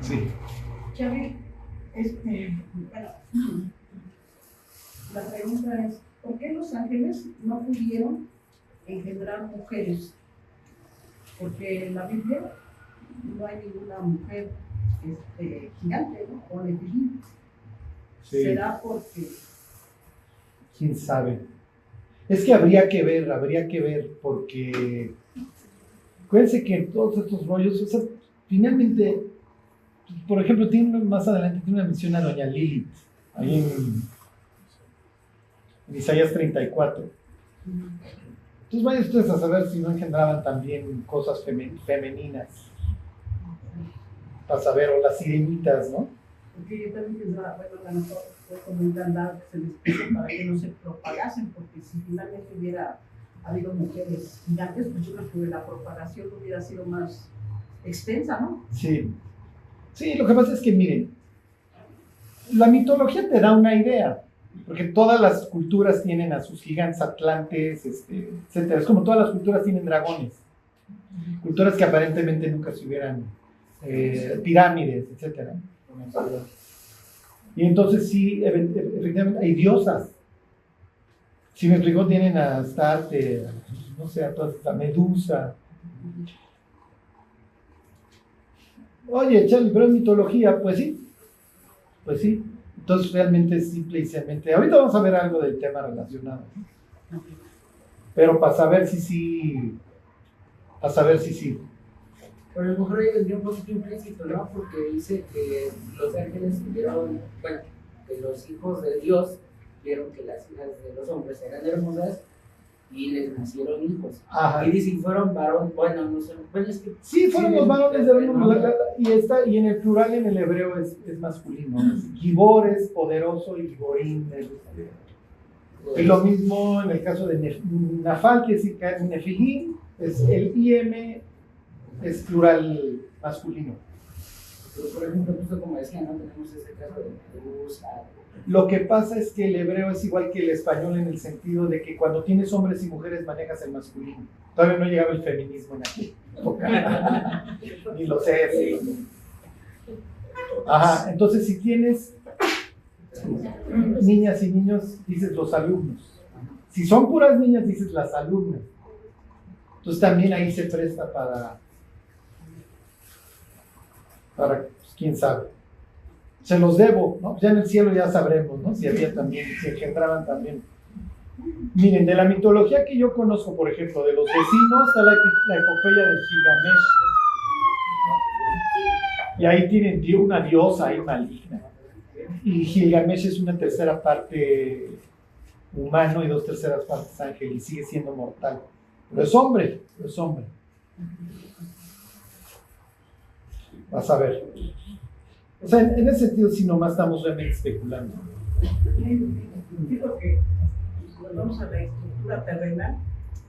Sí. Xavi, bueno, la pregunta es, ¿por qué los ángeles no pudieron engendrar mujeres? Porque en la Biblia no hay ninguna mujer gigante, ¿no? O nefilim. Sí. ¿Será porque ¿Quién sabe? Es que habría que ver, porque acuérdense que en todos estos rollos, o sea, finalmente, por ejemplo, más adelante tiene una mención a doña Lilith, ahí en Isaías 34. Entonces vayan ustedes a saber si no engendraban también cosas femeninas, para saber, o las sirenitas, ¿no? Porque yo también pensaba, bueno, a lo mejor fue como un candado que se les puso para que no se propagasen, porque si finalmente hubiera habido mujeres gigantes, pues yo creo que la propagación hubiera sido más extensa, ¿no? Sí. Sí, lo que pasa es que, miren, la mitología te da una idea, porque todas las culturas tienen a sus gigantes atlantes, etcétera. Es como todas las culturas tienen dragones. Culturas que aparentemente nunca se hubieran, pirámides, etcétera. Y entonces sí, efectivamente hay diosas. Si me explico, tienen a Astarte, no sé, a todas, a Medusa. Oye, Charlie, pero en mitología, pues sí. Pues sí. Entonces realmente es simple y sencillamente. Ahorita vamos a ver algo del tema relacionado. Pero para saber si sí. Para saber si sí. Pero a lo mejor ahí vendría un poquito implícito, ¿no? Porque dice que los ángeles vieron, bueno, que los hijos de Dios vieron que las hijas de los hombres eran hermosas y les nacieron hijos. Ajá. Y dice, si fueron varón, bueno, no sé, bueno, es que... Sí, fueron los varones de y en el plural en el hebreo es masculino. Gibor es poderoso y Giborim es... Y lo mismo en el caso de Nafal, que es Nefilim, es el IM es plural masculino. Pero por ejemplo, justo como decía, no tenemos ese caso de Medusa. Lo que pasa es que el hebreo es igual que el español en el sentido de que cuando tienes hombres y mujeres manejas el masculino. Todavía no llegaba el feminismo en aquí. Ni lo sé. Sí. Ajá, entonces si tienes niñas y niños, dices los alumnos. Si son puras niñas, dices las alumnas. Entonces también ahí se presta para pues, quién sabe. Se los debo, ¿no? Ya en el cielo ya sabremos, ¿no? Si había también, si engendraban también. Miren, de la mitología que yo conozco, por ejemplo, de los vecinos, está la epopeya del Gilgamesh. Y ahí tienen una diosa ahí maligna. Y Gilgamesh es una tercera parte humano y 2/3 partes ángel, y sigue siendo mortal. Pero es hombre, Vas a ver. O sea, en ese sentido, si nomás estamos realmente especulando. Digo que cuando vamos a la estructura terrenal,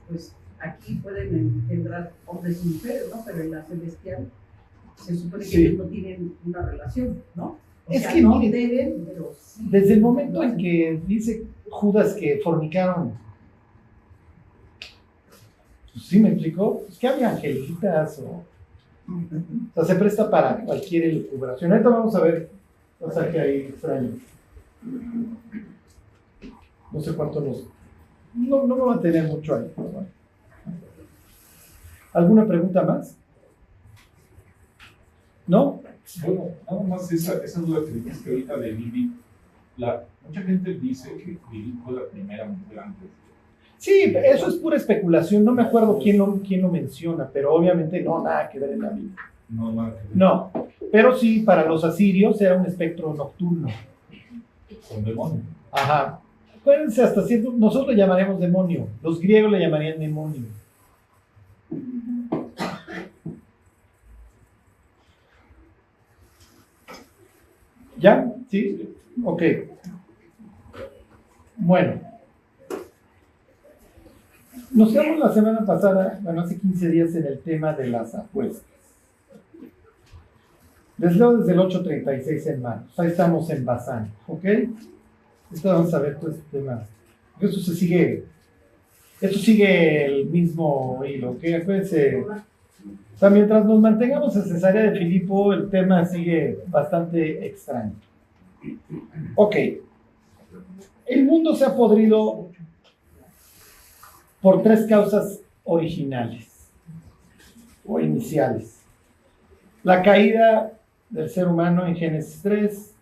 pues aquí pueden engendrar hombres y mujeres, ¿no? Pero en la celestial se supone que ellos no tienen una relación, ¿no? O es sea, que no miren, deben, pero sí. Desde el momento en que dice Judas que fornicaron, pues sí me explicó, pues que había angelitas o sea, se presta para cualquier elucubración. Ahorita vamos a ver un pasaje ahí extraño. No sé cuánto no me va a tener mucho ahí. ¿No? ¿Alguna pregunta más? ¿No? Bueno, nada más esa duda que dijiste ahorita de Lilith. Mucha gente dice que Lilith fue la primera mujer antes. Sí, eso es pura especulación. No me acuerdo quién lo menciona, pero obviamente no, nada que ver en la Biblia. No, nada que ver. No, pero sí, para los asirios era un espectro nocturno. Con demonio. Ajá. Acuérdense, hasta cierto, nosotros le llamaríamos demonio, los griegos le llamarían demonio. ¿Ya? ¿Sí? Ok. Bueno. Nos quedamos la semana pasada, bueno, hace 15 días, en el tema de las apuestas. Les leo desde el 8:36 en manos. Ahí estamos en Bazán, ¿ok? Esto vamos a ver todo este tema. Esto sigue el mismo hilo, ¿ok? Acuérdense, O sea, mientras nos mantengamos en Cesarea de Filipo, el tema sigue bastante extraño. Ok. El mundo se ha podrido por 3 causas originales o iniciales. La caída del ser humano en Génesis 3,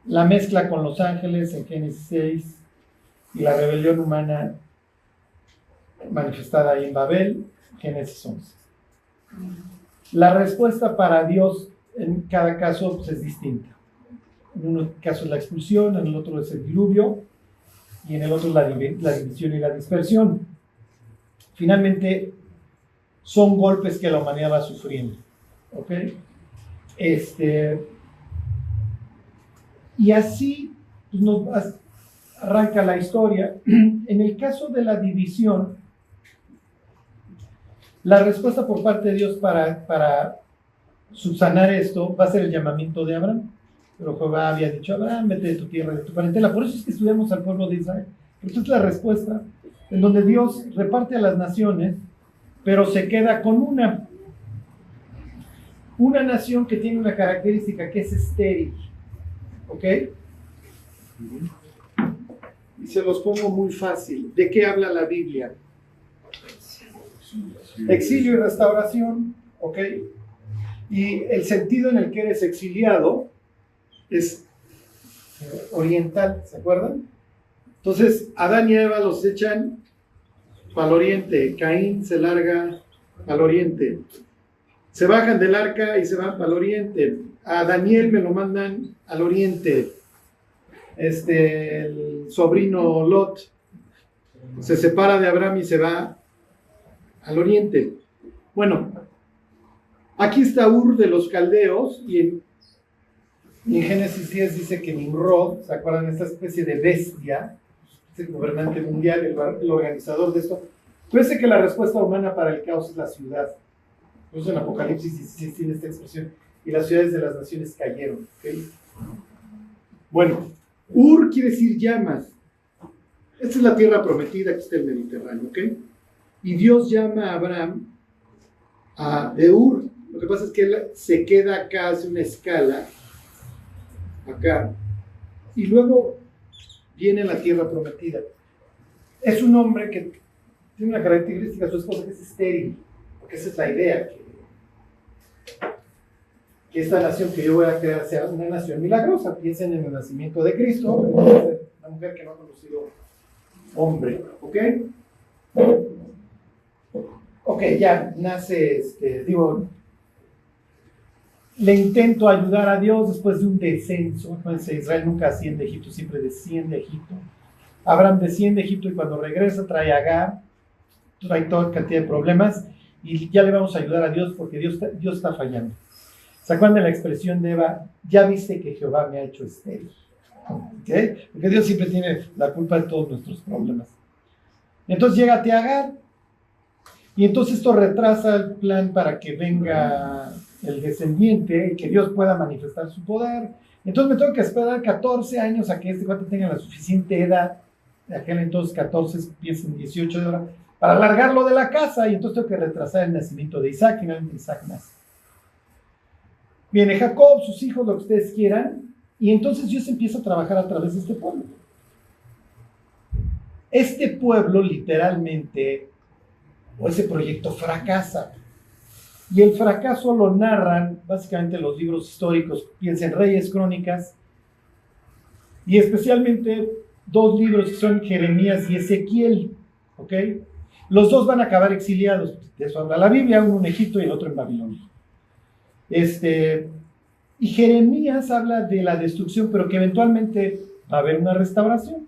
la mezcla con los ángeles en Génesis 6 y la rebelión humana manifestada ahí en Babel, Génesis 11. La respuesta para Dios en cada caso pues, es distinta. En un caso es la expulsión, en el otro es el diluvio y en el otro la división y la dispersión. Finalmente son golpes que la humanidad va sufriendo. ¿Ok? Y así pues, arranca la historia. En el caso de la división, la respuesta por parte de Dios para subsanar esto va a ser el llamamiento de Abraham. Pero Jehová había dicho a Abraham, vete de tu tierra, de tu parentela. Por eso es que estudiamos al pueblo de Israel. Esta es la respuesta en donde Dios reparte a las naciones, pero se queda con una nación que tiene una característica que es estéril. ¿Ok? Y se los pongo muy fácil. ¿De qué habla la Biblia? Exilio y restauración. ¿Ok? Y el sentido en el que eres exiliado es oriental, ¿se acuerdan? Entonces, Adán y Eva los echan para el oriente, Caín se larga al oriente, se bajan del arca y se van para el oriente, a Daniel me lo mandan al oriente, el sobrino Lot se separa de Abraham y se va al oriente. Bueno, aquí está Ur de los caldeos y en Génesis 10 dice que Nimrod, ¿se acuerdan? Esta especie de bestia, es el gobernante mundial, el organizador de esto. Parece que la respuesta humana para el caos es la ciudad. Por eso en Apocalipsis 16 tiene esta expresión. Y las ciudades de las naciones cayeron. ¿Okay? Bueno, Ur quiere decir llamas. Esta es la tierra prometida que está en el Mediterráneo. ¿Ok? Y Dios llama a Abraham de Ur. Lo que pasa es que él se queda acá, hace una escala acá, y luego viene la tierra prometida. Es un hombre que tiene una característica, su esposa, que es estéril, porque esa es la idea, que esta nación que yo voy a crear sea una nación milagrosa. Piensen en el nacimiento de Cristo, una mujer que no ha conocido hombre. ¿Ok? Ok, ya nace, le intento ayudar a Dios después de un descenso. Entonces, Israel nunca asciende a Egipto, siempre desciende a Egipto. Abraham desciende a Egipto y cuando regresa trae a Agar, trae toda cantidad de problemas y ya le vamos a ayudar a Dios porque Dios está fallando. ¿Se acuerdan de la expresión de Eva? Ya viste que Jehová me ha hecho estéril. ¿Okay? Porque Dios siempre tiene la culpa de todos nuestros problemas. Entonces llega Agar y entonces esto retrasa el plan para que venga el descendiente y que Dios pueda manifestar su poder. Entonces me tengo que esperar 14 años a que este cuate tenga la suficiente edad, de aquel entonces 14, piensen 18 de hora, para largarlo de la casa, y entonces tengo que retrasar el nacimiento de Isaac, y finalmente Isaac nace. Viene Jacob, sus hijos, lo que ustedes quieran, y entonces Dios empieza a trabajar a través de este pueblo. Este pueblo literalmente, o ese proyecto fracasa. Y el fracaso lo narran básicamente los libros históricos, piensen Reyes, Crónicas, y especialmente 2 libros que son Jeremías y Ezequiel, ¿ok? Los 2 van a acabar exiliados, de eso habla la Biblia, uno en Egipto y el otro en Babilonia. Y Jeremías habla de la destrucción, pero que eventualmente va a haber una restauración.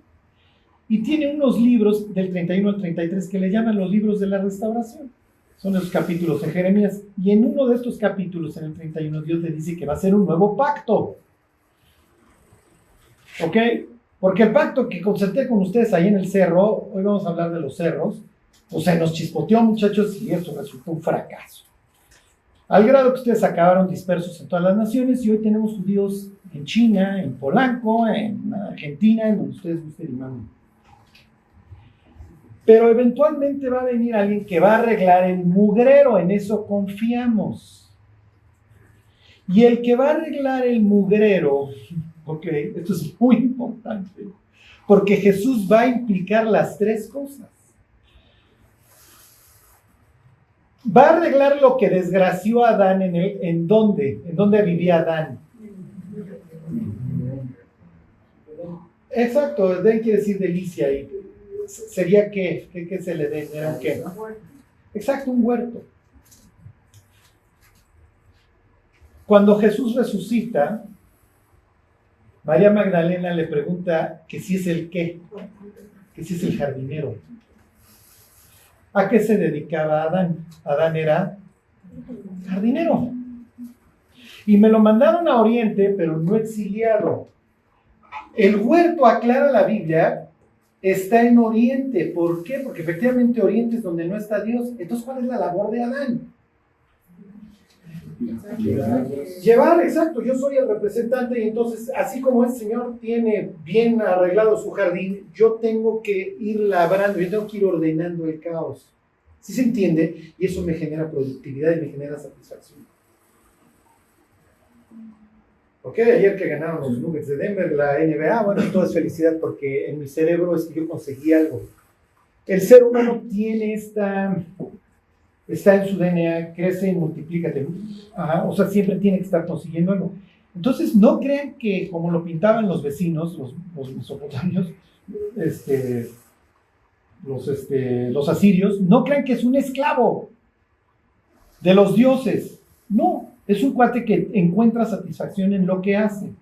Y tiene unos libros del 31 al 33 que le llaman los libros de la restauración. Son esos capítulos en Jeremías. Y en uno de estos capítulos, en el 31, Dios le dice que va a ser un nuevo pacto. ¿Ok? Porque el pacto que concerté con ustedes ahí en el cerro, hoy vamos a hablar de los cerros, o sea, nos chispoteó, muchachos, y esto resultó un fracaso. Al grado que ustedes acabaron dispersos en todas las naciones, y hoy tenemos judíos en China, en Polanco, en Argentina, en donde ustedes gusten y manden. Pero eventualmente va a venir alguien que va a arreglar el mugrero, en eso confiamos. Y el que va a arreglar el mugrero, ok, esto es muy importante, porque Jesús va a implicar las tres cosas. Va a arreglar lo que desgració a Adán ¿en dónde? ¿En dónde vivía Adán? Exacto, Edén quiere decir delicia. ¿Y sería qué? ¿Qué se le dé? ¿Era un qué? Exacto, un huerto. Cuando Jesús resucita, María Magdalena le pregunta que si es el qué, que si es el jardinero. ¿A qué se dedicaba Adán? Adán era jardinero. Y me lo mandaron a Oriente, pero no exiliado. El huerto, aclara la Biblia, está en Oriente. ¿Por qué? Porque efectivamente Oriente es donde no está Dios. Entonces, ¿cuál es la labor de Adán? Llevar, exacto. Yo soy el representante y entonces, así como el Señor tiene bien arreglado su jardín, yo tengo que ir labrando, yo tengo que ir ordenando el caos. ¿Sí se entiende? Y eso me genera productividad y me genera satisfacción. Ok, ayer que ganaron los Nuggets de Denver, la NBA, bueno, todo es felicidad porque en mi cerebro es que yo conseguí algo. El ser humano tiene está en su DNA, crece y multiplícate. O sea, siempre tiene que estar consiguiendo algo. Entonces, no crean que como lo pintaban los vecinos, los mesopotamios, los asirios, no crean que es un esclavo de los dioses. No, es un cuate que encuentra satisfacción en lo que hace.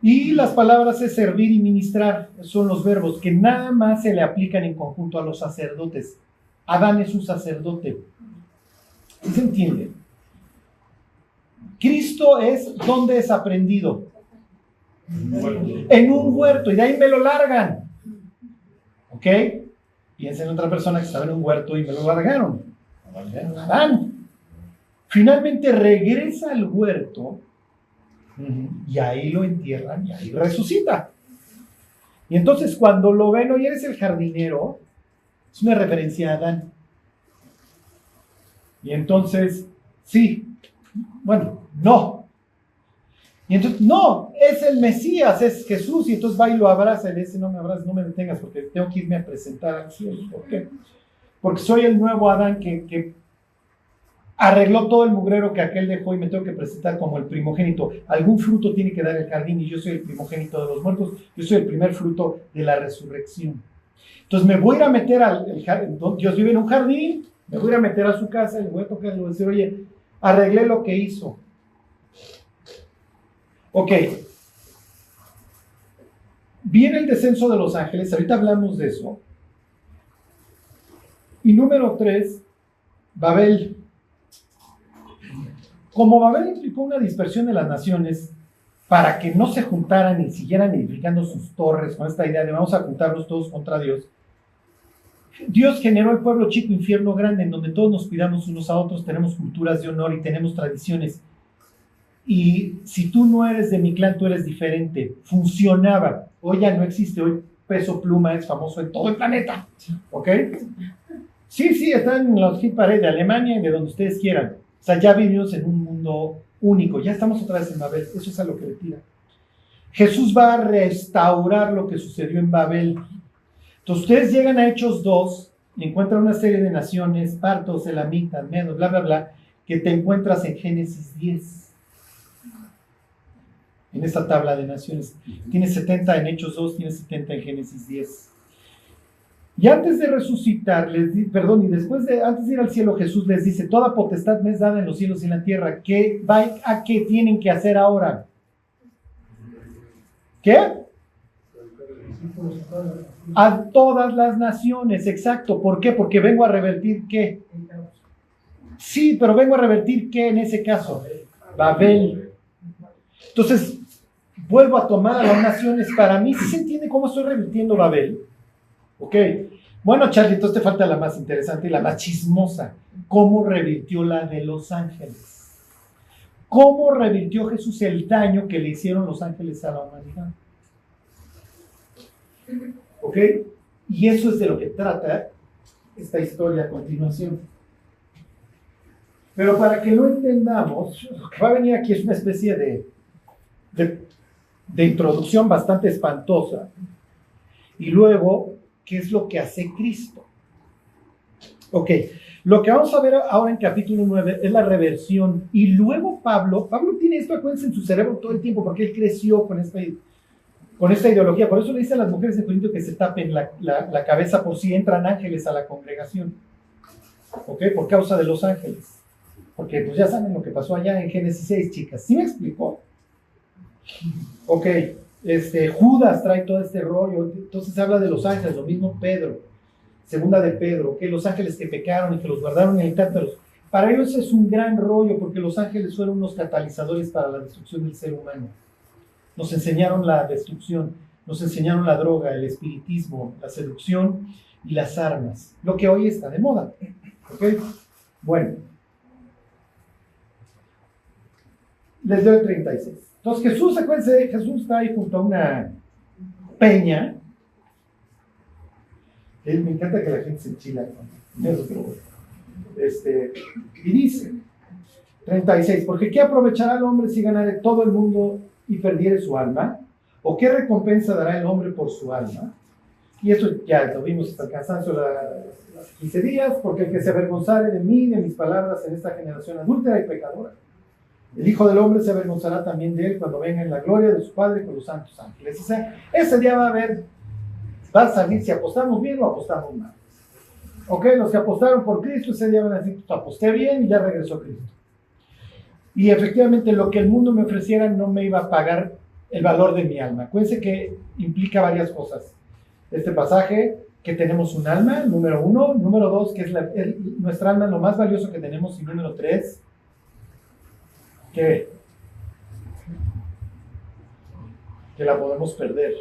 Y las palabras es servir y ministrar, son los verbos que nada más se le aplican en conjunto a los sacerdotes. Adán es un sacerdote. ¿Sí se entiende? Cristo es donde es aprendido. En un huerto, y de ahí me lo largan. ¿Ok? Piensa en otra persona que estaba en un huerto y me lo largaron. Adán. Finalmente regresa al huerto y ahí lo entierran y ahí resucita. Y entonces cuando lo ven, oye, eres el jardinero, es una referencia a Adán. Y entonces, sí, bueno, no. Y entonces, no, es el Mesías, es Jesús, y entonces va y lo abraza y le dice, no me abraces, no me detengas, porque tengo que irme a presentar al cielo. ¿Por qué? Porque soy el nuevo Adán que arregló todo el mugrero que aquel dejó y me tengo que presentar como el primogénito. Algún fruto tiene que dar el jardín y yo soy el primogénito de los muertos, yo soy el primer fruto de la resurrección. Entonces me voy a ir a meter al jardín, Dios vive en un jardín, me voy a ir a meter a su casa y le voy a tocar y le voy a decir, oye, arreglé lo que hizo. Ok. Viene el descenso de los ángeles, ahorita hablamos de eso. Y número 3, Babel. Como Babel implicó una dispersión de las naciones para que no se juntaran y siguieran edificando sus torres con esta idea de vamos a juntarlos todos contra Dios, Dios generó el pueblo chico, infierno grande, en donde todos nos cuidamos unos a otros, tenemos culturas de honor y tenemos tradiciones. Y si tú no eres de mi clan, tú eres diferente. Funcionaba. Hoy ya no existe. Hoy Peso Pluma es famoso en todo el planeta. ¿Ok? Sí, están en los hit parade de Alemania y de donde ustedes quieran. O sea, ya vivimos en un mundo único. Ya estamos otra vez en Babel. Eso es a lo que le tira. Jesús va a restaurar lo que sucedió en Babel. Entonces, ustedes llegan a Hechos 2 y encuentran una serie de naciones, partos, elamitas, medos, bla, bla, bla, que te encuentras en Génesis 10. En esta tabla de naciones. Tienes 70 en Hechos 2, tienes 70 en Génesis 10. Y antes de resucitar, antes de ir al cielo, Jesús les dice, toda potestad me es dada en los cielos y en la tierra. ¿A qué tienen que hacer ahora? ¿Qué? A todas las naciones, exacto. ¿Por qué? Porque vengo a revertir ¿qué? Sí, pero vengo a revertir ¿qué en ese caso? Babel. Entonces, vuelvo a tomar a las naciones para mí. ¿Sí se entiende cómo estoy revirtiendo Babel? Ok. Bueno, Charlie, entonces te falta la más interesante y la más chismosa. ¿Cómo revirtió la de los ángeles? ¿Cómo revirtió Jesús el daño que le hicieron los ángeles a la humanidad? ¿Ok? Y eso es de lo que trata esta historia a continuación. Pero para que lo entendamos, lo que va a venir aquí es una especie de introducción bastante espantosa. Y luego, ¿qué es lo que hace Cristo? Ok, lo que vamos a ver ahora en capítulo 9 es la reversión. Y luego Pablo tiene esto, acuérdense, en su cerebro todo el tiempo, porque él creció con esta ideología. Por eso le dice a las mujeres de Corinto que se tapen la cabeza por si entran ángeles a la congregación. Ok, por causa de los ángeles. Porque pues ya saben lo que pasó allá en Génesis 6, chicas. ¿Sí me explicó? Ok, Judas trae todo este rollo. Entonces habla de los ángeles, lo mismo Pedro. Segunda de Pedro, que los ángeles que pecaron y que los guardaron en el Tártaro. Para ellos es un gran rollo, porque los ángeles fueron unos catalizadores para la destrucción del ser humano. Nos enseñaron la destrucción, nos enseñaron la droga, el espiritismo, la seducción y las armas. Lo que hoy está de moda. ¿Ok? Bueno. Les doy el 36. Entonces Jesús, acuérdense, Jesús está ahí junto a una peña. Me encanta que la gente se enchila con eso, pero y dice 36, porque ¿qué aprovechará el hombre si ganare todo el mundo y perdiere su alma? ¿O qué recompensa dará el hombre por su alma? Y eso ya lo vimos hasta el cansancio los 15 días, porque el que se avergonzare de mí, de mis palabras en esta generación adúltera y pecadora, el Hijo del Hombre se avergonzará también de él cuando venga en la gloria de su Padre con los santos ángeles. O sea, ese día va a salir si apostamos bien o apostamos mal. Ok, los que apostaron por Cristo, ese día van a decir, pues aposté bien y ya regresó Cristo. Y efectivamente lo que el mundo me ofreciera no me iba a pagar el valor de mi alma. Acuérdense que implica varias cosas. Este pasaje, que tenemos un alma, número 1. Número 2, que es nuestra alma es lo más valioso que tenemos. Y número 3, que la podemos perder.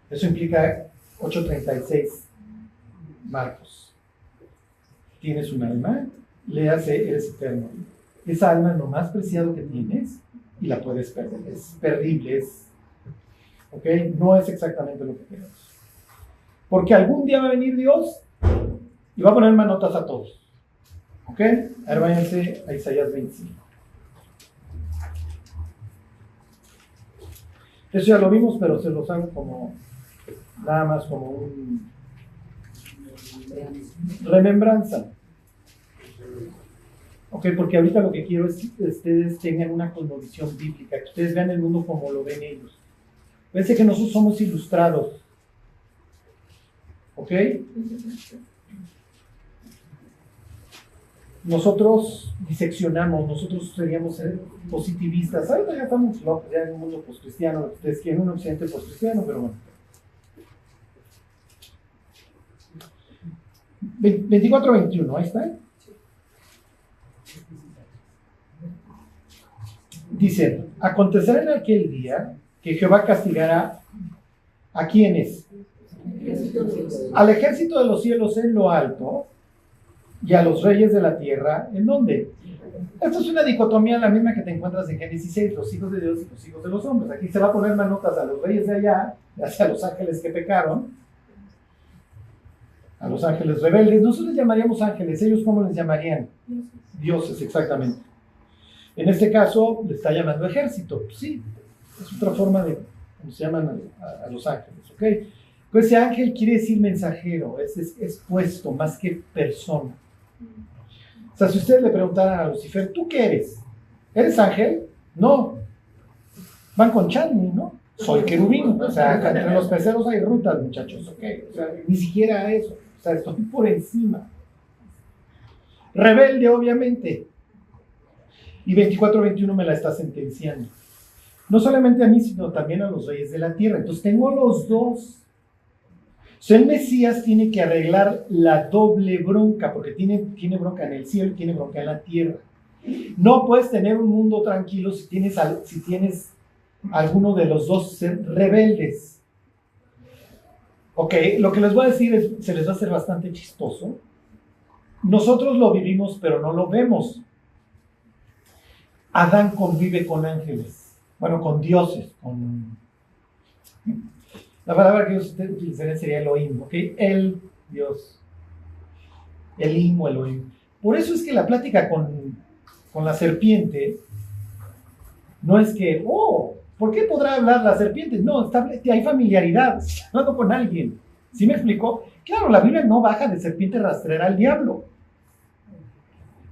Eso implica 8:36, Marcos. Tienes un alma, léase, eres eterno. Esa alma es lo más preciado que tienes y la puedes perder. Es perdible, ¿ok? No es exactamente lo que queremos. Porque algún día va a venir Dios y va a poner manotas a todos. ¿Ok? Ahora váyanse a Isaías 25. Eso ya lo vimos, pero se los hago como nada más como un remembranza. Ok, porque ahorita lo que quiero es que ustedes tengan una cosmovisión bíblica, que ustedes vean el mundo como lo ven ellos. Fíjense que nosotros somos ilustrados. ¿Ok? Nosotros diseccionamos, nosotros seríamos positivistas. Ahorita ya estamos locos, ya en un mundo postcristiano, ustedes quieren un occidente postcristiano, pero bueno. 24-21, ahí está. Dice, acontecerá en aquel día que Jehová castigará ¿a quiénes? Al ejército de los cielos en lo alto y a los reyes de la tierra, ¿en dónde? Esto es una dicotomía la misma que te encuentras en Génesis 6, los hijos de Dios y los hijos de los hombres. Aquí se va a poner manotas a los reyes de allá, hacia los ángeles que pecaron, a los ángeles rebeldes. Nosotros les llamaríamos ángeles, ¿ellos cómo les llamarían? Dioses, exactamente. En este caso, le está llamando ejército. Sí, es otra forma de cómo se llaman a los ángeles, ¿ok? Pues ese ángel quiere decir mensajero, es puesto más que persona. O sea, si ustedes le preguntaran a Lucifer, ¿tú qué eres? ¿Eres ángel? No. Van con Charlie, ¿no? Soy querubín. O sea, entre los peceros hay rutas, muchachos, ¿ok? O sea, ni siquiera eso. O sea, estoy por encima. Rebelde, obviamente. Y 24-21 me la está sentenciando. No solamente a mí, sino también a los reyes de la tierra. Entonces tengo los dos. O sea, el Mesías tiene que arreglar la doble bronca, porque tiene bronca en el cielo y tiene bronca en la tierra. No puedes tener un mundo tranquilo si tienes alguno de los dos rebeldes. Ok, lo que les voy a decir se les va a hacer bastante chistoso. Nosotros lo vivimos, pero no lo vemos. Adán convive con ángeles, bueno, con dioses, La palabra que ellos utilizarían sería Elohim, ¿ok? El Dios. Elim o Elohim. Por eso es que la plática con la serpiente no es que, ¿por qué podrá hablar la serpiente? No, hay familiaridad, está hablando con alguien. ¿Sí me explicó? Claro, la Biblia no baja de serpiente rastrera al diablo.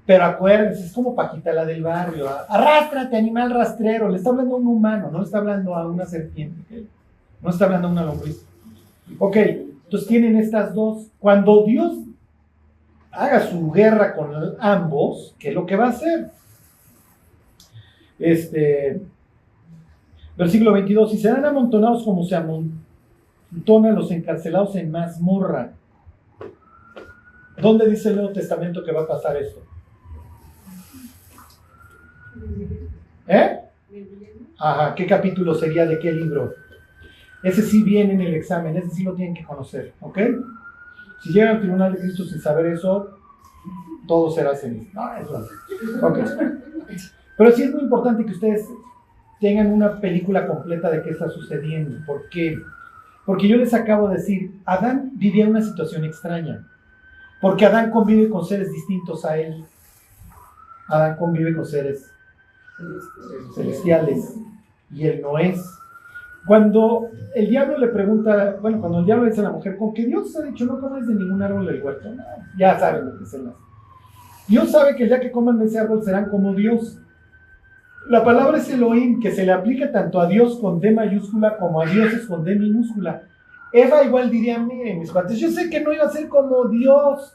Pero acuérdense, es como Paquita la del barrio. Arrástrate, animal rastrero. Le está hablando a un humano, no le está hablando a una serpiente. ¿Okay? No está hablando a una lombriz. Ok, entonces tienen estas dos. Cuando Dios haga su guerra con ambos, ¿qué es lo que va a hacer? Versículo 22. Y serán amontonados como se amontonan los encarcelados en mazmorra. ¿Dónde dice el Nuevo Testamento que va a pasar esto? Ajá, ¿qué capítulo sería de qué libro? Ese sí viene en el examen, ese sí lo tienen que conocer, ¿ok? Si llegan al tribunal de Cristo sin saber eso, todo será ceniza. No, eso no. Ok. Pero sí es muy importante que ustedes tengan una película completa de qué está sucediendo. ¿Por qué? Porque yo les acabo de decir, Adán vivía una situación extraña. Porque Adán convive con seres distintos a él. Adán convive con seres celestiales y él no es. Cuando el diablo le pregunta, cuando el diablo dice a la mujer, con que Dios ha dicho no comas de ningún árbol del huerto, no, ya saben lo que es el más. Dios sabe que el día que coman de ese árbol serán como Dios. La palabra es Elohim, que se le aplica tanto a Dios con D mayúscula como a dioses con D minúscula. Eva igual diría, miren mis cuates, yo sé que no iba a ser como Dios,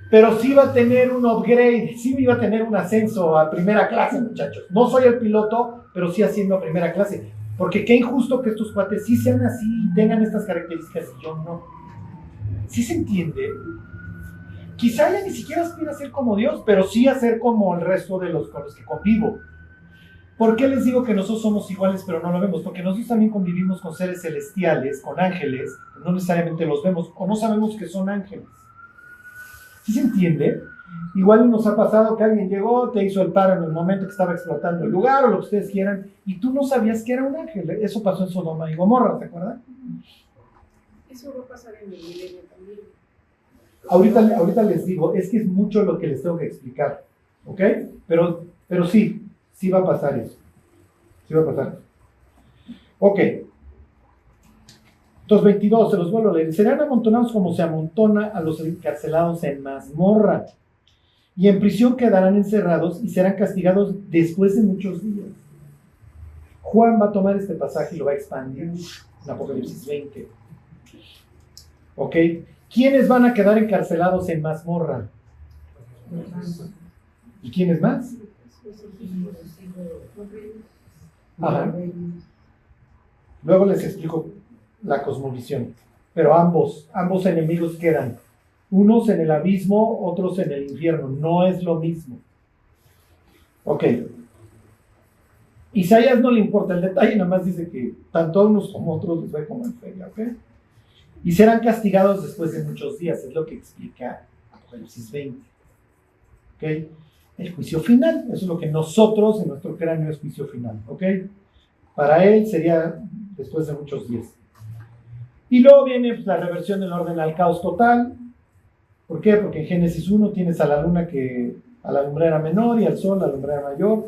pero sí iba a tener un upgrade, sí iba a tener un ascenso a primera clase, muchachos. No soy el piloto, pero sí asciendo a primera clase. Porque qué injusto que estos cuates sí sean así y tengan estas características y yo no. ¿Sí se entiende? Quizá ella ni siquiera aspira a ser como Dios, pero sí a ser como el resto de los con los que convivo. ¿Por qué les digo que nosotros somos iguales pero no lo vemos? Porque nosotros también convivimos con seres celestiales, con ángeles, no necesariamente los vemos o no sabemos que son ángeles. ¿Sí se entiende? Igual nos ha pasado que alguien llegó, te hizo el paro en el momento que estaba explotando el lugar o lo que ustedes quieran y tú no sabías que era un ángel. Eso pasó en Sodoma y Gomorra, ¿te acuerdan? Eso va a pasar en el milenio también. Ahorita les digo, es que es mucho lo que les tengo que explicar, ¿ok? Pero sí va a pasar eso. Sí va a pasar eso. Ok. Entonces 22, se los vuelvo a leer. Serán amontonados como se amontona a los encarcelados en mazmorra. Y en prisión quedarán encerrados y serán castigados después de muchos días. Juan va a tomar este pasaje y lo va a expandir en Apocalipsis 20. ¿Ok? ¿Quiénes van a quedar encarcelados en mazmorra? ¿Y quiénes más? Ajá. Luego les explico la cosmovisión. Pero ambos enemigos quedan. Unos en el abismo, otros en el infierno. No es lo mismo. Ok. Isaías no le importa el detalle, nada más dice que tanto a unos como a otros les va como en feria, ¿ok? Y serán castigados después de muchos días, es lo que explica Apocalipsis 20. ¿Ok? El juicio final, eso es lo que nosotros en nuestro cráneo es juicio final, ¿ok? Para él sería después de muchos días. Y luego viene pues, la reversión del orden al caos total. ¿Por qué? Porque en Génesis 1 tienes a la luna a la lumbrera menor y al sol a la lumbrera mayor.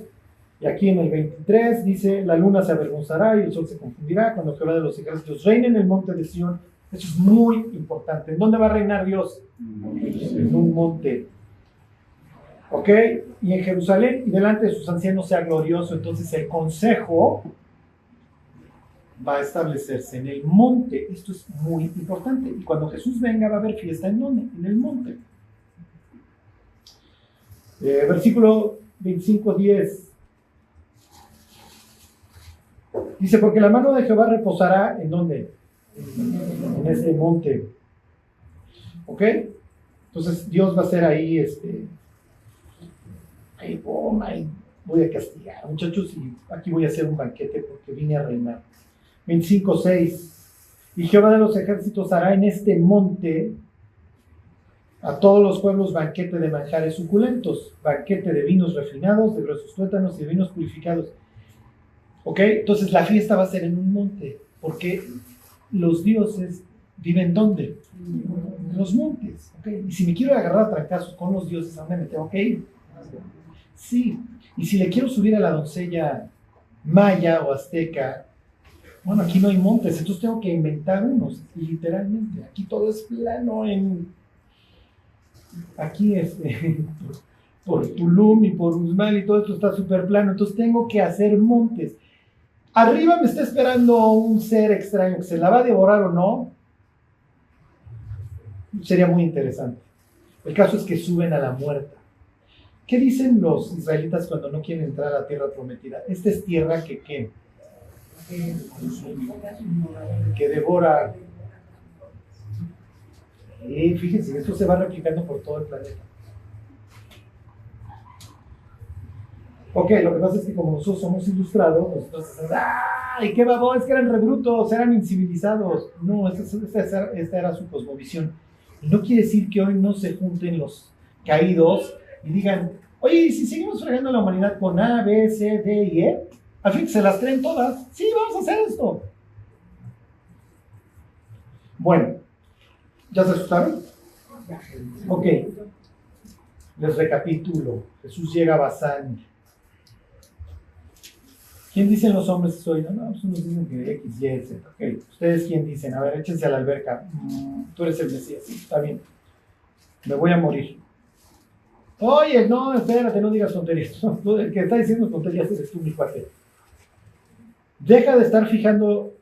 Y aquí en el 23 dice, la luna se avergonzará y el sol se confundirá cuando Jehová de los ejércitos reine en el monte de Sión. Eso es muy importante. ¿En dónde va a reinar Dios? En un monte. ¿Ok? Y en Jerusalén y delante de sus ancianos sea glorioso. Entonces el consejo va a establecerse en el monte. Esto es muy importante. Y cuando Jesús venga va a haber fiesta ¿en dónde? En el monte. Versículo 25:10. Dice, porque la mano de Jehová reposará ¿en dónde? En este monte. ¿Ok? Entonces Dios va a hacer ahí ahí voy a castigar, muchachos, y aquí voy a hacer un banquete porque vine a reinar. 25:6. Y Jehová de los ejércitos hará en este monte a todos los pueblos banquete de manjares suculentos, banquete de vinos refinados, de gruesos tuétanos y de vinos purificados. ¿Ok? Entonces la fiesta va a ser en un monte. ¿Por qué? los dioses viven ¿dónde? En los montes. ¿Okay? Y si me quiero agarrar a trancazos con los dioses, ¿a dónde me tengo que ir? Sí. Y si le quiero subir a la doncella maya o azteca, bueno, aquí no hay montes, entonces tengo que inventar unos, literalmente. Aquí todo es plano aquí por Tulum y por Uxmal y todo esto está súper plano, entonces tengo que hacer montes. Arriba me está esperando un ser extraño que se la va a devorar o no. Sería muy interesante. El caso es que suben a la muerta. ¿Qué dicen los israelitas cuando no quieren entrar a la tierra prometida? Esta es tierra que ¿qué? Que devora. Y fíjense, esto se va replicando por todo el planeta. Ok, lo que pasa es que como nosotros somos ilustrados, nosotros decimos, ¡ay, qué babón! Es que eran rebrutos, eran incivilizados. No, esta era su cosmovisión. Y no quiere decir que hoy no se junten los caídos y digan, oye, ¿y si seguimos fregando a la humanidad con A, B, C, D y E? Al fin se las traen todas. Sí, vamos a hacer esto. Bueno, ¿ya se asustaron? Ok, les recapitulo. Jesús llega a Basán. ¿Quién dicen los hombres que soy? No, pues unos dicen que X, Y, Z. Ok, ¿ustedes quién dicen? A ver, échense a la alberca. Tú eres el Mesías, sí, está bien. Me voy a morir. Oye, no, espérate, no digas tonterías. El que está diciendo tonterías eres tú, mi cuate. Deja de estar fijando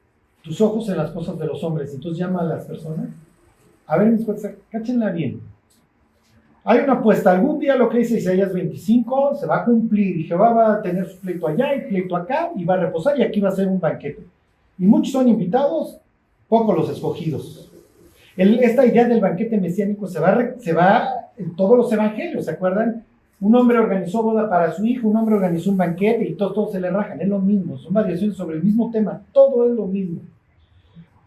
tus ojos en las cosas de los hombres. Entonces llama a las personas. A ver, mis cuates, cáchenla bien. Hay una apuesta. Algún día lo que dice Isaías 25 se va a cumplir y Jehová va a tener su pleito allá y pleito acá y va a reposar y aquí va a ser un banquete. Y muchos son invitados, pocos los escogidos. Esta idea del banquete mesiánico se va en todos los evangelios, ¿se acuerdan? Un hombre organizó boda para su hijo, un hombre organizó un banquete y todos se le rajan. Es lo mismo, son variaciones sobre el mismo tema, todo es lo mismo.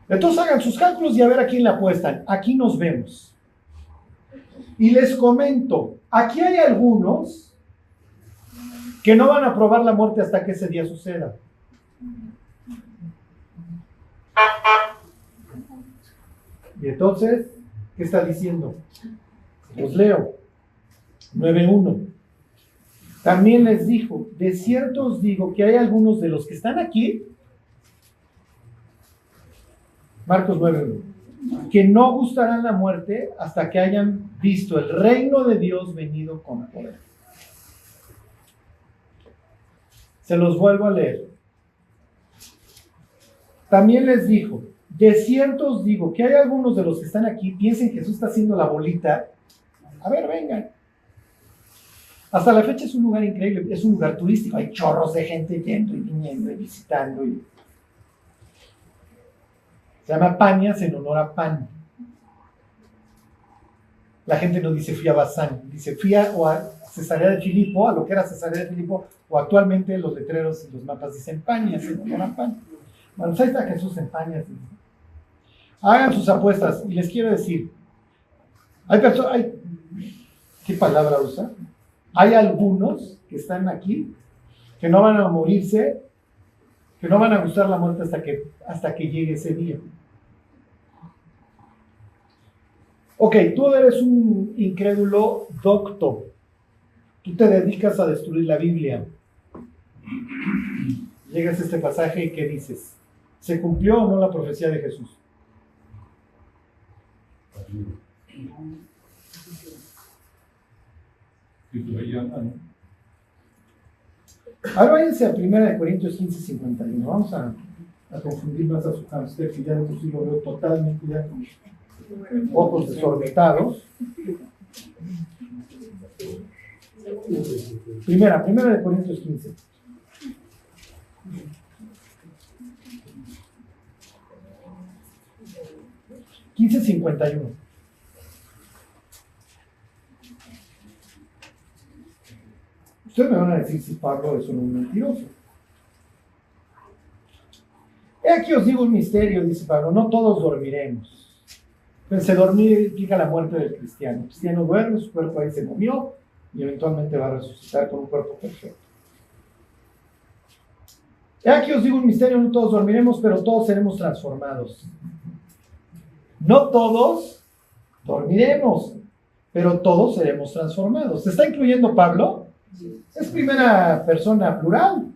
Entonces hagan sus cálculos y a ver a quién le apuestan. Aquí nos vemos. Y les comento, aquí hay algunos que no van a probar la muerte hasta que ese día suceda. Y entonces, ¿qué está diciendo? Los leo. 9:1. También les dijo, de cierto os digo que hay algunos de los que están aquí, Marcos 9:1, que no gustarán la muerte hasta que hayan visto el reino de Dios venido con poder. Se los vuelvo a leer. También les dijo, de cierto os digo que hay algunos de los que están aquí, piensen que Jesús está haciendo la bolita. A ver, vengan. Hasta la fecha es un lugar increíble, es un lugar turístico, hay chorros de gente yendo y viniendo y visitando. Se llama Panias en honor a Pan. La gente no dice fui a Basán, dice fui a Cesarea de Filipo, a lo que era Cesarea de Filipo, o actualmente los letreros y los mapas dicen Panias en honor a Pan. Bueno, pues ahí está Jesús en Panias. Hagan sus apuestas y les quiero decir, ¿qué palabra usa? Hay algunos que están aquí que no van a morirse, que no van a gustar la muerte hasta que llegue ese día. Ok, tú eres un incrédulo docto. Tú te dedicas a destruir la Biblia. Llegas a este pasaje y ¿qué dices? ¿Se cumplió o no la profecía de Jesús? Ahora váyanse a 1 Corintios 15:51. Vamos a confundir más a su hamster, que ya de por sí lo veo totalmente ya con ojos desorbitados. Primera de Corintios 15. $15.51. Ustedes me van a decir si Pablo es un mentiroso. He aquí os digo un misterio, dice Pablo, no todos dormiremos. Pensé, dormir implica la muerte del cristiano. El cristiano duerme, su cuerpo ahí se movió y eventualmente va a resucitar con un cuerpo perfecto. He aquí os digo un misterio, no todos dormiremos, pero todos seremos transformados. No todos dormiremos, pero todos seremos transformados. ¿Se está incluyendo Pablo? Es primera persona plural.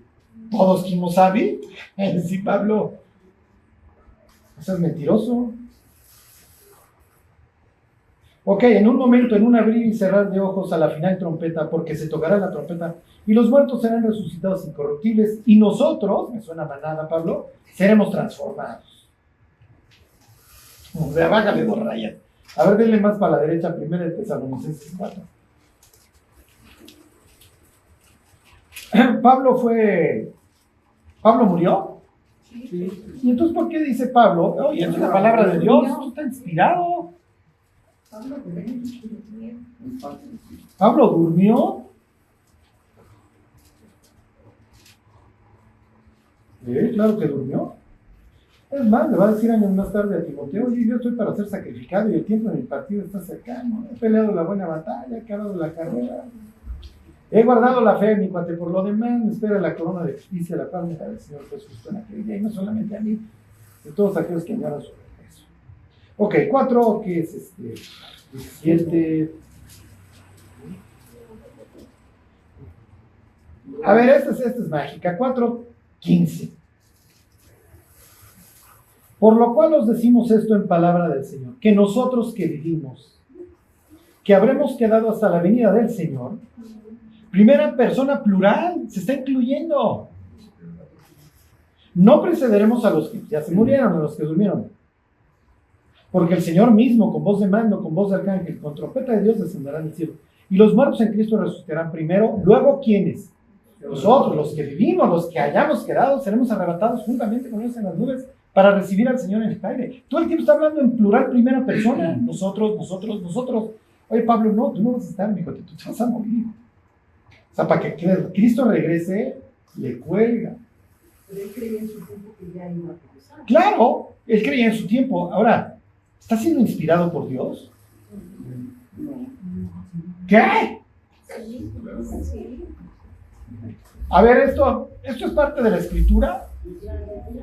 Todos Kimosabi. Sí, Pablo. Eso es mentiroso. Ok, en un momento, en un abrir y cerrar de ojos a la final trompeta, porque se tocará la trompeta, y los muertos serán resucitados incorruptibles, y nosotros, me suena manada, Pablo, seremos transformados. O sea, bájale 2 rayas. A ver, denle más para la derecha, 1 Tesalonicenses 4. Pablo murió. ¿Y entonces por qué dice Pablo? Oye, es la palabra de Dios, esto está inspirado. Pablo durmió. Claro que durmió. Es más, le va a decir años más tarde a Timoteo: oye, yo estoy para ser sacrificado y el tiempo de mi partido está cercano. He peleado la buena batalla, he acabado la carrera. He guardado la fe, mi cuate. Por lo demás, me espera la corona de justicia, la cual me da el Señor Jesús en aquel día. Y no solamente a mí, de todos aquellos que añoran su regreso. Ok, 4, que es 17. A ver, esta es mágica. 4:15. Por lo cual os decimos esto en palabra del Señor, que nosotros que vivimos, que habremos quedado hasta la venida del Señor, primera persona plural, se está incluyendo. No precederemos a los que ya se murieron, a los que durmieron. Porque el Señor mismo, con voz de mando, con voz de arcángel, con trompeta de Dios, descenderá del cielo. Y los muertos en Cristo resucitarán primero. Luego, ¿quiénes? Nosotros, los que vivimos, los que hayamos quedado, seremos arrebatados juntamente con ellos en las nubes para recibir al Señor en el aire. Todo el tiempo está hablando en plural, primera persona. Nosotros, nosotros, nosotros. Oye, Pablo, no, tú no vas a estar, mi hijo, tú te vas a morir. O sea, para que Cristo regrese, le cuelga. Pero él creía en su tiempo que ya iba a regresar. Claro, él creía en su tiempo. Ahora, ¿está siendo inspirado por Dios? ¿Qué? Sí. A ver, esto es parte de la Escritura.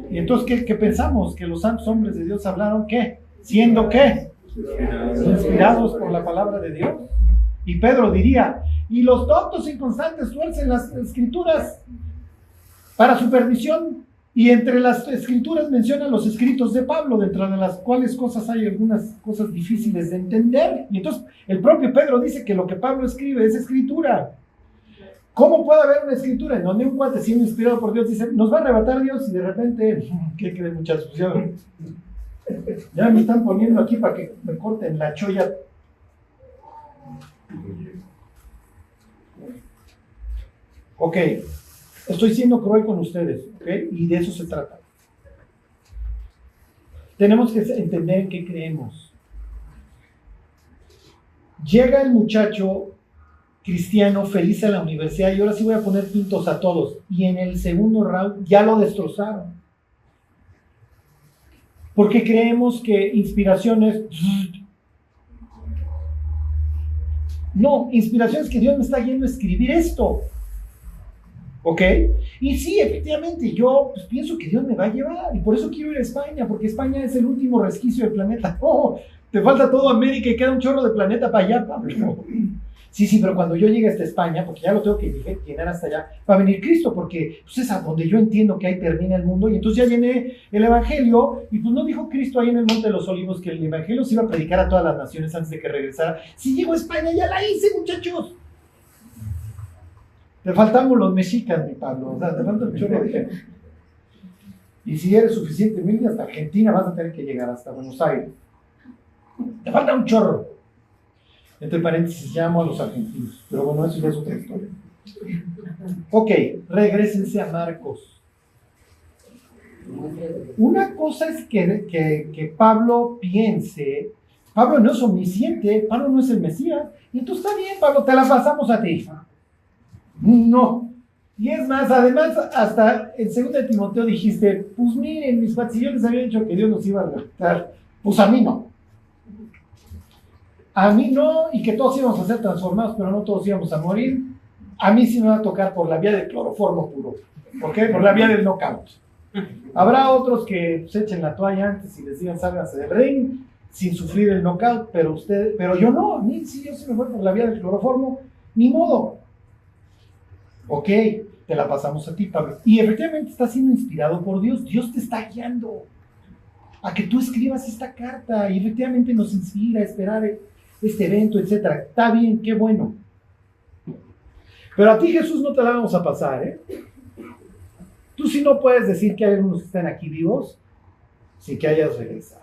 Y entonces, ¿qué pensamos? Que los santos hombres de Dios hablaron, ¿qué? ¿Siendo qué? Inspirados por la palabra de Dios. Y Pedro diría: y los tontos inconstantes tuercen las Escrituras para su perdición. Y entre las Escrituras menciona los escritos de Pablo, dentro de las cuales cosas hay algunas cosas difíciles de entender. Y entonces el propio Pedro dice que lo que Pablo escribe es Escritura. ¿Cómo puede haber una Escritura en donde un cuate siendo inspirado por Dios dice: nos va a arrebatar Dios, y de repente, ¿qué creen, muchachos? Ya me están poniendo aquí para que me corten la cholla. Ok, estoy siendo cruel con ustedes, ¿ok? Y de eso se trata. Tenemos que entender qué creemos. Llega el muchacho cristiano feliz a la universidad, y ahora sí voy a poner pintos a todos. Y en el segundo round ya lo destrozaron. Porque creemos que inspiración es... No, inspiración es que Dios me está yendo a escribir esto. ¿Ok? Y sí, efectivamente, yo pienso que Dios me va a llevar, y por eso quiero ir a España, porque España es el último resquicio del planeta. Oh, te falta todo América y queda un chorro de planeta para allá, Pablo. Sí, pero cuando yo llegue hasta España, porque ya lo tengo que llenar hasta allá, va a venir Cristo, porque pues, es a donde yo entiendo que ahí termina el mundo. Y entonces ya llené el Evangelio, y pues no dijo Cristo ahí en el Monte de los Olivos que el Evangelio se iba a predicar a todas las naciones antes de que regresara. Si llego a España, ya la hice, muchachos. Te faltamos los mexicas, mi Pablo. O sea, te falta un chorro de gente. Y si eres suficiente humilde, hasta Argentina vas a tener que llegar, hasta Buenos Aires. Te falta un chorro. Entre paréntesis, llamo a los argentinos. Pero bueno, eso ya es otra historia. Ok, regrésense a Marcos. Una cosa es que Pablo piense: Pablo no es omnisciente, Pablo no es el Mesías. Y entonces está bien, Pablo, te la pasamos a ti. No. Y es más, además, hasta en 2 de Timoteo dijiste: pues miren, mis cuates, si yo les había dicho que Dios nos iba a rescatar, pues a mí no. A mí no, y que todos íbamos a ser transformados, pero no todos íbamos a morir. A mí sí me va a tocar por la vía del cloroformo puro. ¿Por qué? Por la vía del knockout. Habrá otros que se echen la toalla antes y les digan: sálganse del ring. sin sufrir el knockout, pero yo no, sí, yo sí me fui por la vía del cloroformo, ni modo. Ok, te la pasamos a ti, Pablo. Y efectivamente estás siendo inspirado por Dios. Dios te está guiando a que tú escribas esta carta y efectivamente nos inspira a esperar este evento, etc. Está bien, qué bueno. Pero a ti, Jesús, no te la vamos a pasar, ¿eh? Tú sí no puedes decir que hay algunos que están aquí vivos sin que hayas regresado.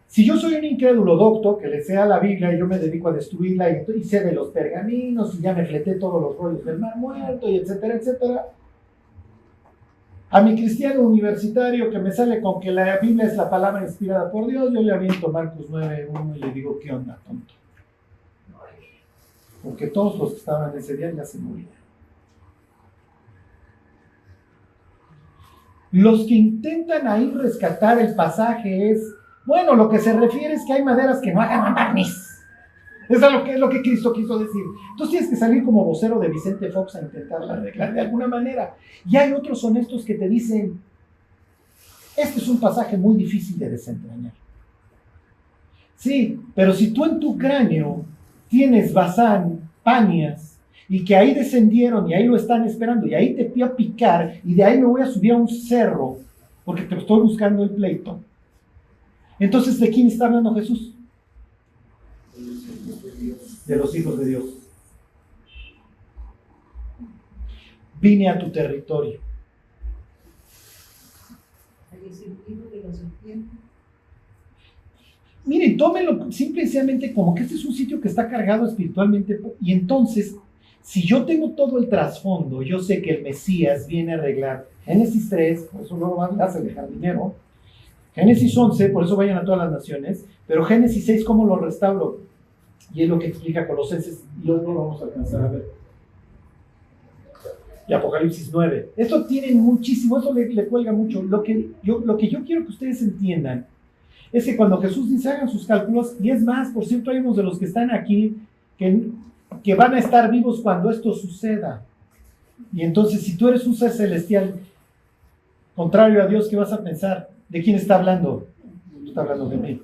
Si yo soy un incrédulo docto que le sea la Biblia y yo me dedico a destruirla y sé de los pergaminos y ya me fleté todos los rollos del mar muerto y etcétera, etcétera, a mi cristiano universitario que me sale con que la Biblia es la palabra inspirada por Dios, yo le aviento Marcos 9:1 y le digo, ¿qué onda, tonto? Porque todos los que estaban ese día ya se murieron. Los que intentan ahí rescatar el pasaje es, bueno, lo que se refiere es que hay maderas que no hagan un barniz. Eso es lo que Cristo quiso decir. Entonces tienes que salir como vocero de Vicente Fox a intentarla arreglar de alguna manera. Y hay otros honestos que te dicen, este es un pasaje muy difícil de desentrañar. Sí, pero si tú en tu cráneo tienes Bazán, Panias, y que ahí descendieron y ahí lo están esperando, y ahí te fui a picar, y de ahí me voy a subir a un cerro, porque te estoy buscando el pleito. Entonces, ¿de quién está hablando Jesús? De los hijos de Dios. Vine a tu territorio. El sentido de la serpiente. Miren, tómenlo simple y sencillamente como que este es un sitio que está cargado espiritualmente, y entonces, si yo tengo todo el trasfondo, yo sé que el Mesías viene a arreglar Génesis 3, por eso luego hace el jardinero, Génesis 11, por eso vayan a todas las naciones, pero Génesis 6, ¿cómo lo restauro? Y es lo que explica Colosenses, y hoy no lo vamos a alcanzar a ver. Y Apocalipsis 9. Esto tiene muchísimo, eso le cuelga mucho. Lo que yo quiero que ustedes entiendan es que cuando Jesús dice hagan sus cálculos, y es más, por cierto, hay unos de los que están aquí que van a estar vivos cuando esto suceda. Y entonces, si tú eres un ser celestial, contrario a Dios, ¿qué vas a pensar? ¿De quién está hablando? Está hablando de mí.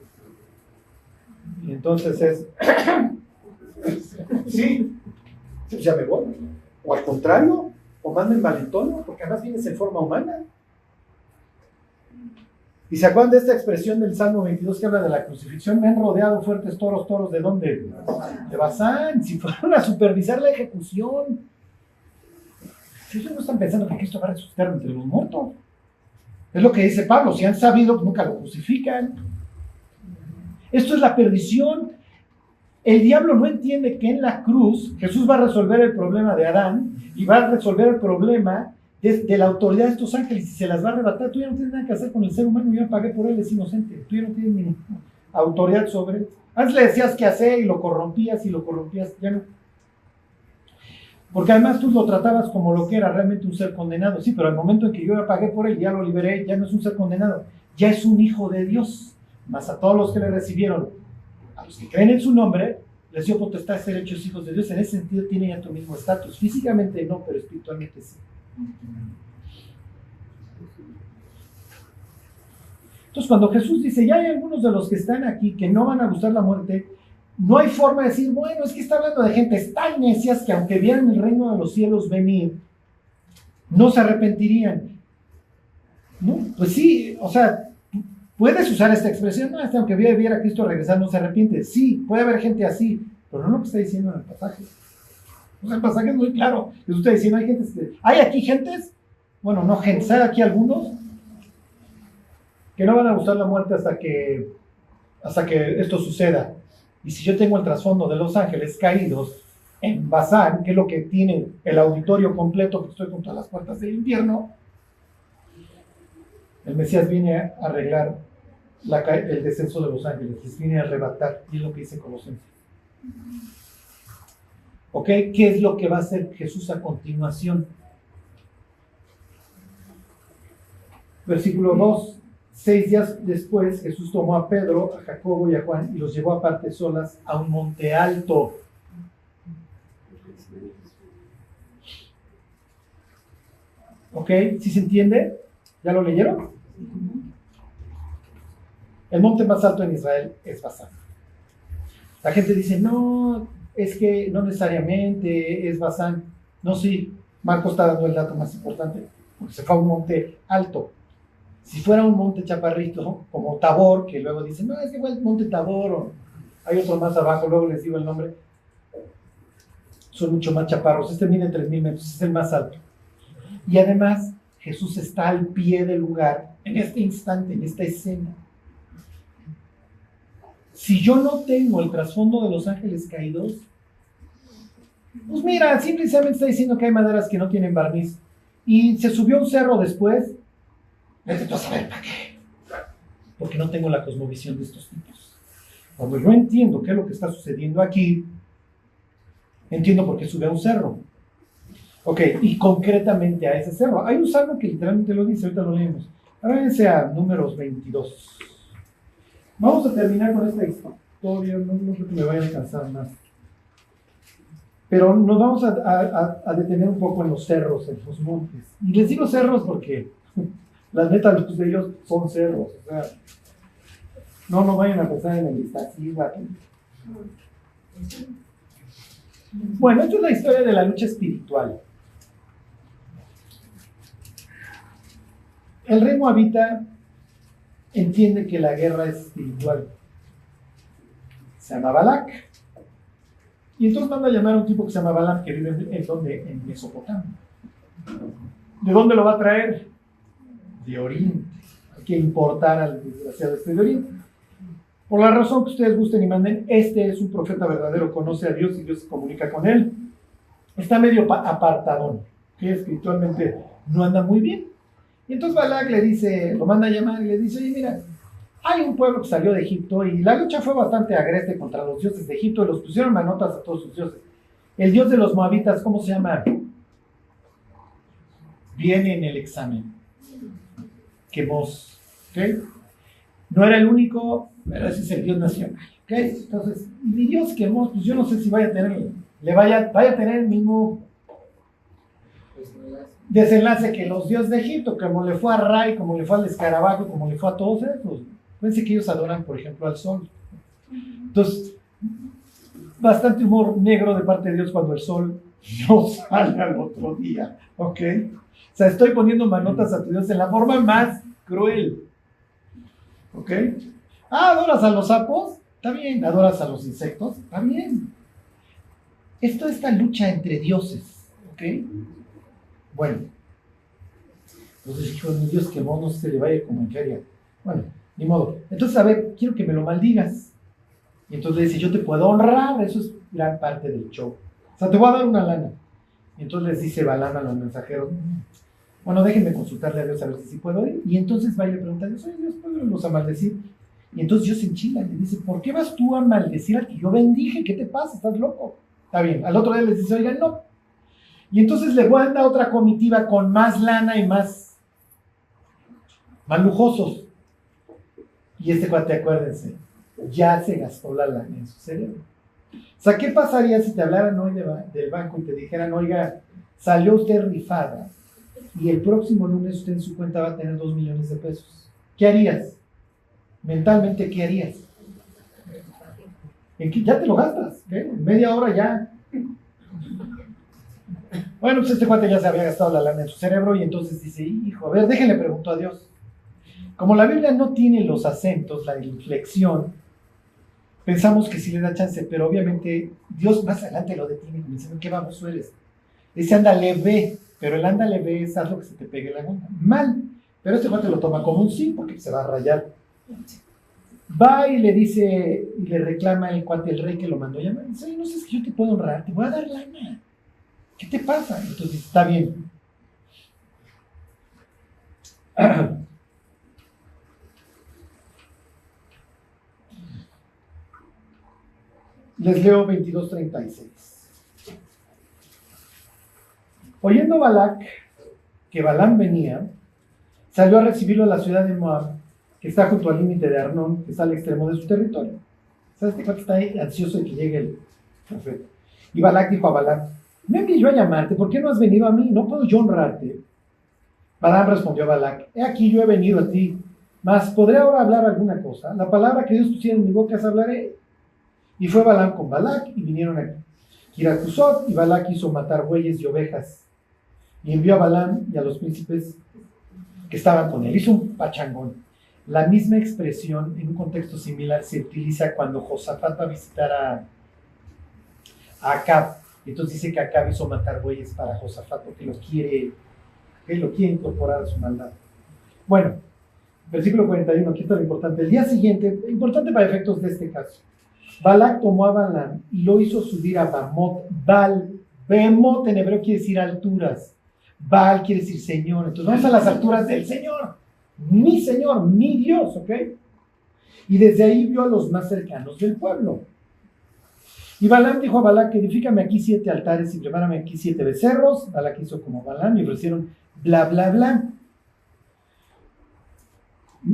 Y entonces es, sí, ya me voy. O al contrario, o manden valentono, porque además vienes en forma humana. ¿Y se acuerdan de esta expresión del Salmo 22 que habla de la crucifixión? Me han rodeado fuertes toros, ¿de dónde? De Bazán, si fueron a supervisar la ejecución. Ellos no están pensando que Cristo va a resucitar entre los muertos. Es lo que dice Pablo, si han sabido, nunca lo crucifican. Esto es la perdición. El diablo no entiende que en la cruz Jesús va a resolver el problema de Adán y va a resolver el problema de la autoridad de estos ángeles y se las va a arrebatar. Tú ya no tienes nada que hacer con el ser humano, yo ya pagué por él, es inocente. Tú ya no tienes ni autoridad sobre él. Antes le decías qué hacer y lo corrompías, ya no. Porque además tú lo tratabas como lo que era realmente un ser condenado. Sí, pero al momento en que yo ya pagué por él, ya lo liberé, ya no es un ser condenado, ya es un hijo de Dios. Más a todos los que le recibieron, a los que creen en su nombre, les dio potestad de ser hechos hijos de Dios. En ese sentido tiene ya tu mismo estatus. Físicamente no, pero espiritualmente sí. Entonces cuando Jesús dice, ya hay algunos de los que están aquí que no van a gustar la muerte, no hay forma de decir, bueno, es que está hablando de gentes tan necias que aunque vieran el reino de los cielos venir, no se arrepentirían. ¿No? Pues sí, o sea, puedes usar esta expresión, no, aunque viera a Cristo regresar no se arrepiente. Sí, puede haber gente así, pero no es lo que está diciendo en el pasaje. O sea, el pasaje es muy claro. Jesús está diciendo, ¿hay aquí gentes? Bueno, no gentes, hay aquí algunos que no van a gustar la muerte hasta que esto suceda. Y si yo tengo el trasfondo de los ángeles caídos en Bazán, que es lo que tiene el auditorio completo, que estoy contra las puertas del infierno, el Mesías viene a arreglar el descenso de los ángeles, les viene a arrebatar, y es lo que dice Colosenses. ¿Ok? ¿Qué es lo que va a hacer Jesús a continuación? Versículo 2. 6 días después, Jesús tomó a Pedro, a Jacobo y a Juan y los llevó aparte solas a un monte alto. ¿Ok? ¿Sí se entiende? ¿Ya lo leyeron? El monte más alto en Israel es Basán. La gente dice, no, es que no necesariamente es Basán. No, sí, Marco está dando el dato más importante, porque se fue a un monte alto. Si fuera un monte chaparrito, como Tabor, que luego dicen, no, es que fue el monte Tabor, o hay otro más abajo, luego les digo el nombre, son mucho más chaparros. Este mide 3,000 metros, es el más alto. Y además, Jesús está al pie del lugar, en este instante, en esta escena. Si yo no tengo el trasfondo de los ángeles caídos, pues mira, simplemente está diciendo que hay maderas que no tienen barniz. Y se subió a un cerro después. Vete tú a saber para qué. Porque no tengo la cosmovisión de estos tipos. Cuando yo entiendo qué es lo que está sucediendo aquí, entiendo por qué sube a un cerro. Ok, y concretamente a ese cerro. Hay un salmo que literalmente lo dice, ahorita lo leemos. Ahora ese a Números 22. Vamos a terminar con esta historia, no creo que me vaya a alcanzar más. Pero nos vamos a detener un poco en los cerros, en los montes. Y les digo cerros porque las neta, los de ellos son cerros. O sea, no vayan a pensar en el Iztaccíhuatl. Bueno, esta es la historia de la lucha espiritual. El rey moabita entiende que la guerra es espiritual. Se llama Balac. Y entonces manda a llamar a un tipo que se llama Balaam, que vive en Mesopotamia. ¿De dónde lo va a traer? De Oriente. Hay que importar al desgraciado de Oriente. Por la razón que ustedes gusten y manden, este es un profeta verdadero, conoce a Dios y Dios se comunica con él. Está medio apartadón, que espiritualmente no anda muy bien. Y entonces Balac le dice, lo manda a llamar y le dice, oye, mira, hay un pueblo que salió de Egipto y la lucha fue bastante agreste contra los dioses de Egipto y los pusieron manotas a todos sus dioses. El dios de los moabitas, ¿cómo se llama? Viene en el examen. Quemos, ¿ok? No era el único, pero ese es el dios nacional, ¿ok? Entonces, mi dios Quemos, pues yo no sé si vaya a tener, vaya a tener el mismo desenlace que los dioses de Egipto, como le fue a Ra, como le fue al escarabajo, como le fue a todos esos. Fíjense que ellos adoran, por ejemplo, al sol. Entonces, bastante humor negro de parte de Dios cuando el sol no sale al otro día, ¿ok? O sea, estoy poniendo manotas a tu Dios en la forma más cruel, ¿ok? ¿Adoras a los sapos? Está bien. ¿Adoras a los insectos? Está bien. Es toda esta lucha entre dioses, ¿ok? Bueno, entonces dijo, mi Dios, que no se le vaya como en feria. Bueno, ni modo. Entonces, a ver, quiero que me lo maldigas. Y entonces le dice, yo te puedo honrar, eso es gran parte del show. O sea, te voy a dar una lana. Y entonces les dice Balaam a los mensajeros, bueno, déjenme consultarle a Dios a ver si puedo ir. Y entonces va y le pregunta a Dios, oye, Dios, ¿puedo los a maldecir? Y entonces Dios se enchila y le dice, ¿por qué vas tú a maldecir al que yo bendije? ¿Qué te pasa? ¿Estás loco? Está bien. Al otro día les dice, oigan, no. Y entonces le manda otra comitiva con más lana y más lujosos. Y este cuate, acuérdense, ya se gastó la lana en su cerebro. O sea, ¿qué pasaría si te hablaran hoy del banco y te dijeran, oiga, salió usted rifada y el próximo lunes usted en su cuenta va a tener 2 millones de pesos? ¿Qué harías? Mentalmente, ¿qué harías? Ya te lo gastas, ¿qué? En media hora ya. Bueno, pues este cuate ya se había gastado la lana en su cerebro y entonces dice, hijo, a ver, déjenle pregunto a Dios. Como la Biblia no tiene los acentos, la inflexión, pensamos que sí le da chance, pero obviamente Dios más adelante lo detiene y dice, ¿qué baboso eres? Dice, ándale, ve, pero el ándale, ve es haz lo que se te pegue la gana. Mal, pero este cuate lo toma como un sí, porque se va a rayar. Va y le dice, y le reclama el cuate, el rey que lo mandó llamar, dice, oye, no sé, es que yo te puedo honrar, te voy a dar lana. ¿Qué te pasa? Entonces, está bien. Les leo 22:36. Oyendo Balac que Balaam venía, salió a recibirlo a la ciudad de Moab, que está junto al límite de Arnón, que está al extremo de su territorio. ¿Sabes qué? Está ahí ansioso de que llegue el profeta. Y Balac dijo a Balaam, ¿me envié yo a llamarte? ¿Por qué no has venido a mí? ¿No puedo yo honrarte? Balaam respondió a Balac, he aquí yo he venido a ti, Mas podré ahora hablar alguna cosa. La palabra que Dios pusiera en mi boca es hablaré. Y fue Balaam con Balac y vinieron a Kiriat-Huzot, y Balac hizo matar bueyes y ovejas. Y envió a Balaam y a los príncipes que estaban con él. Hizo un pachangón. La misma expresión en un contexto similar se utiliza cuando Josafat va a visitar a Acab. Entonces dice que Acab hizo matar bueyes para Josafat porque lo quiere incorporar a su maldad. Bueno, versículo 41, aquí está lo importante. El día siguiente, importante para efectos de este caso, Balac tomó a Balaam y lo hizo subir a Bamot. Bemot en hebreo quiere decir alturas. Baal quiere decir Señor. Entonces vamos a las alturas del Señor, mi Dios, ¿ok? Y desde ahí vio a los más cercanos del pueblo. Y Balaam dijo a Balac: edifícame aquí 7 altares y prepárame aquí 7 becerros. Balac hizo como Balaam y ofrecieron bla, bla, bla.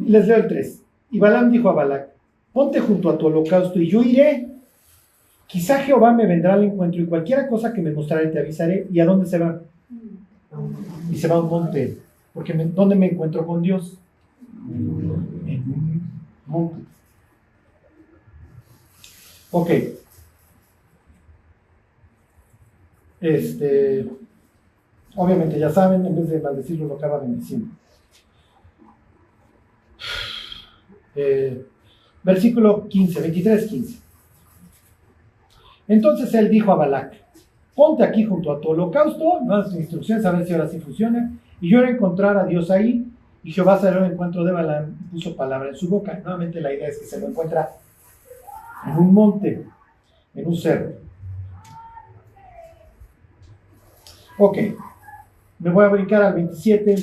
Les leo el 3. Y Balaam dijo a Balac: ponte junto a tu holocausto y yo iré. Quizá Jehová me vendrá al encuentro y cualquiera cosa que me mostraré te avisaré. ¿Y a dónde se va? Y se va a un monte. Porque ¿dónde me encuentro con Dios? En un monte. Ok. Obviamente ya saben, en vez de maldecirlo lo acaba bendiciendo. Versículo 15, 23-15. Entonces él dijo a Balac: ponte aquí junto a tu holocausto, nuevas instrucciones, a ver si ahora sí funciona, y yo iré a encontrar a Dios ahí. Y Jehová salió al encuentro de Balaam y puso palabra en su boca. Nuevamente la idea es que se lo encuentra en un monte, en un cerro. Ok, me voy a brincar al 27.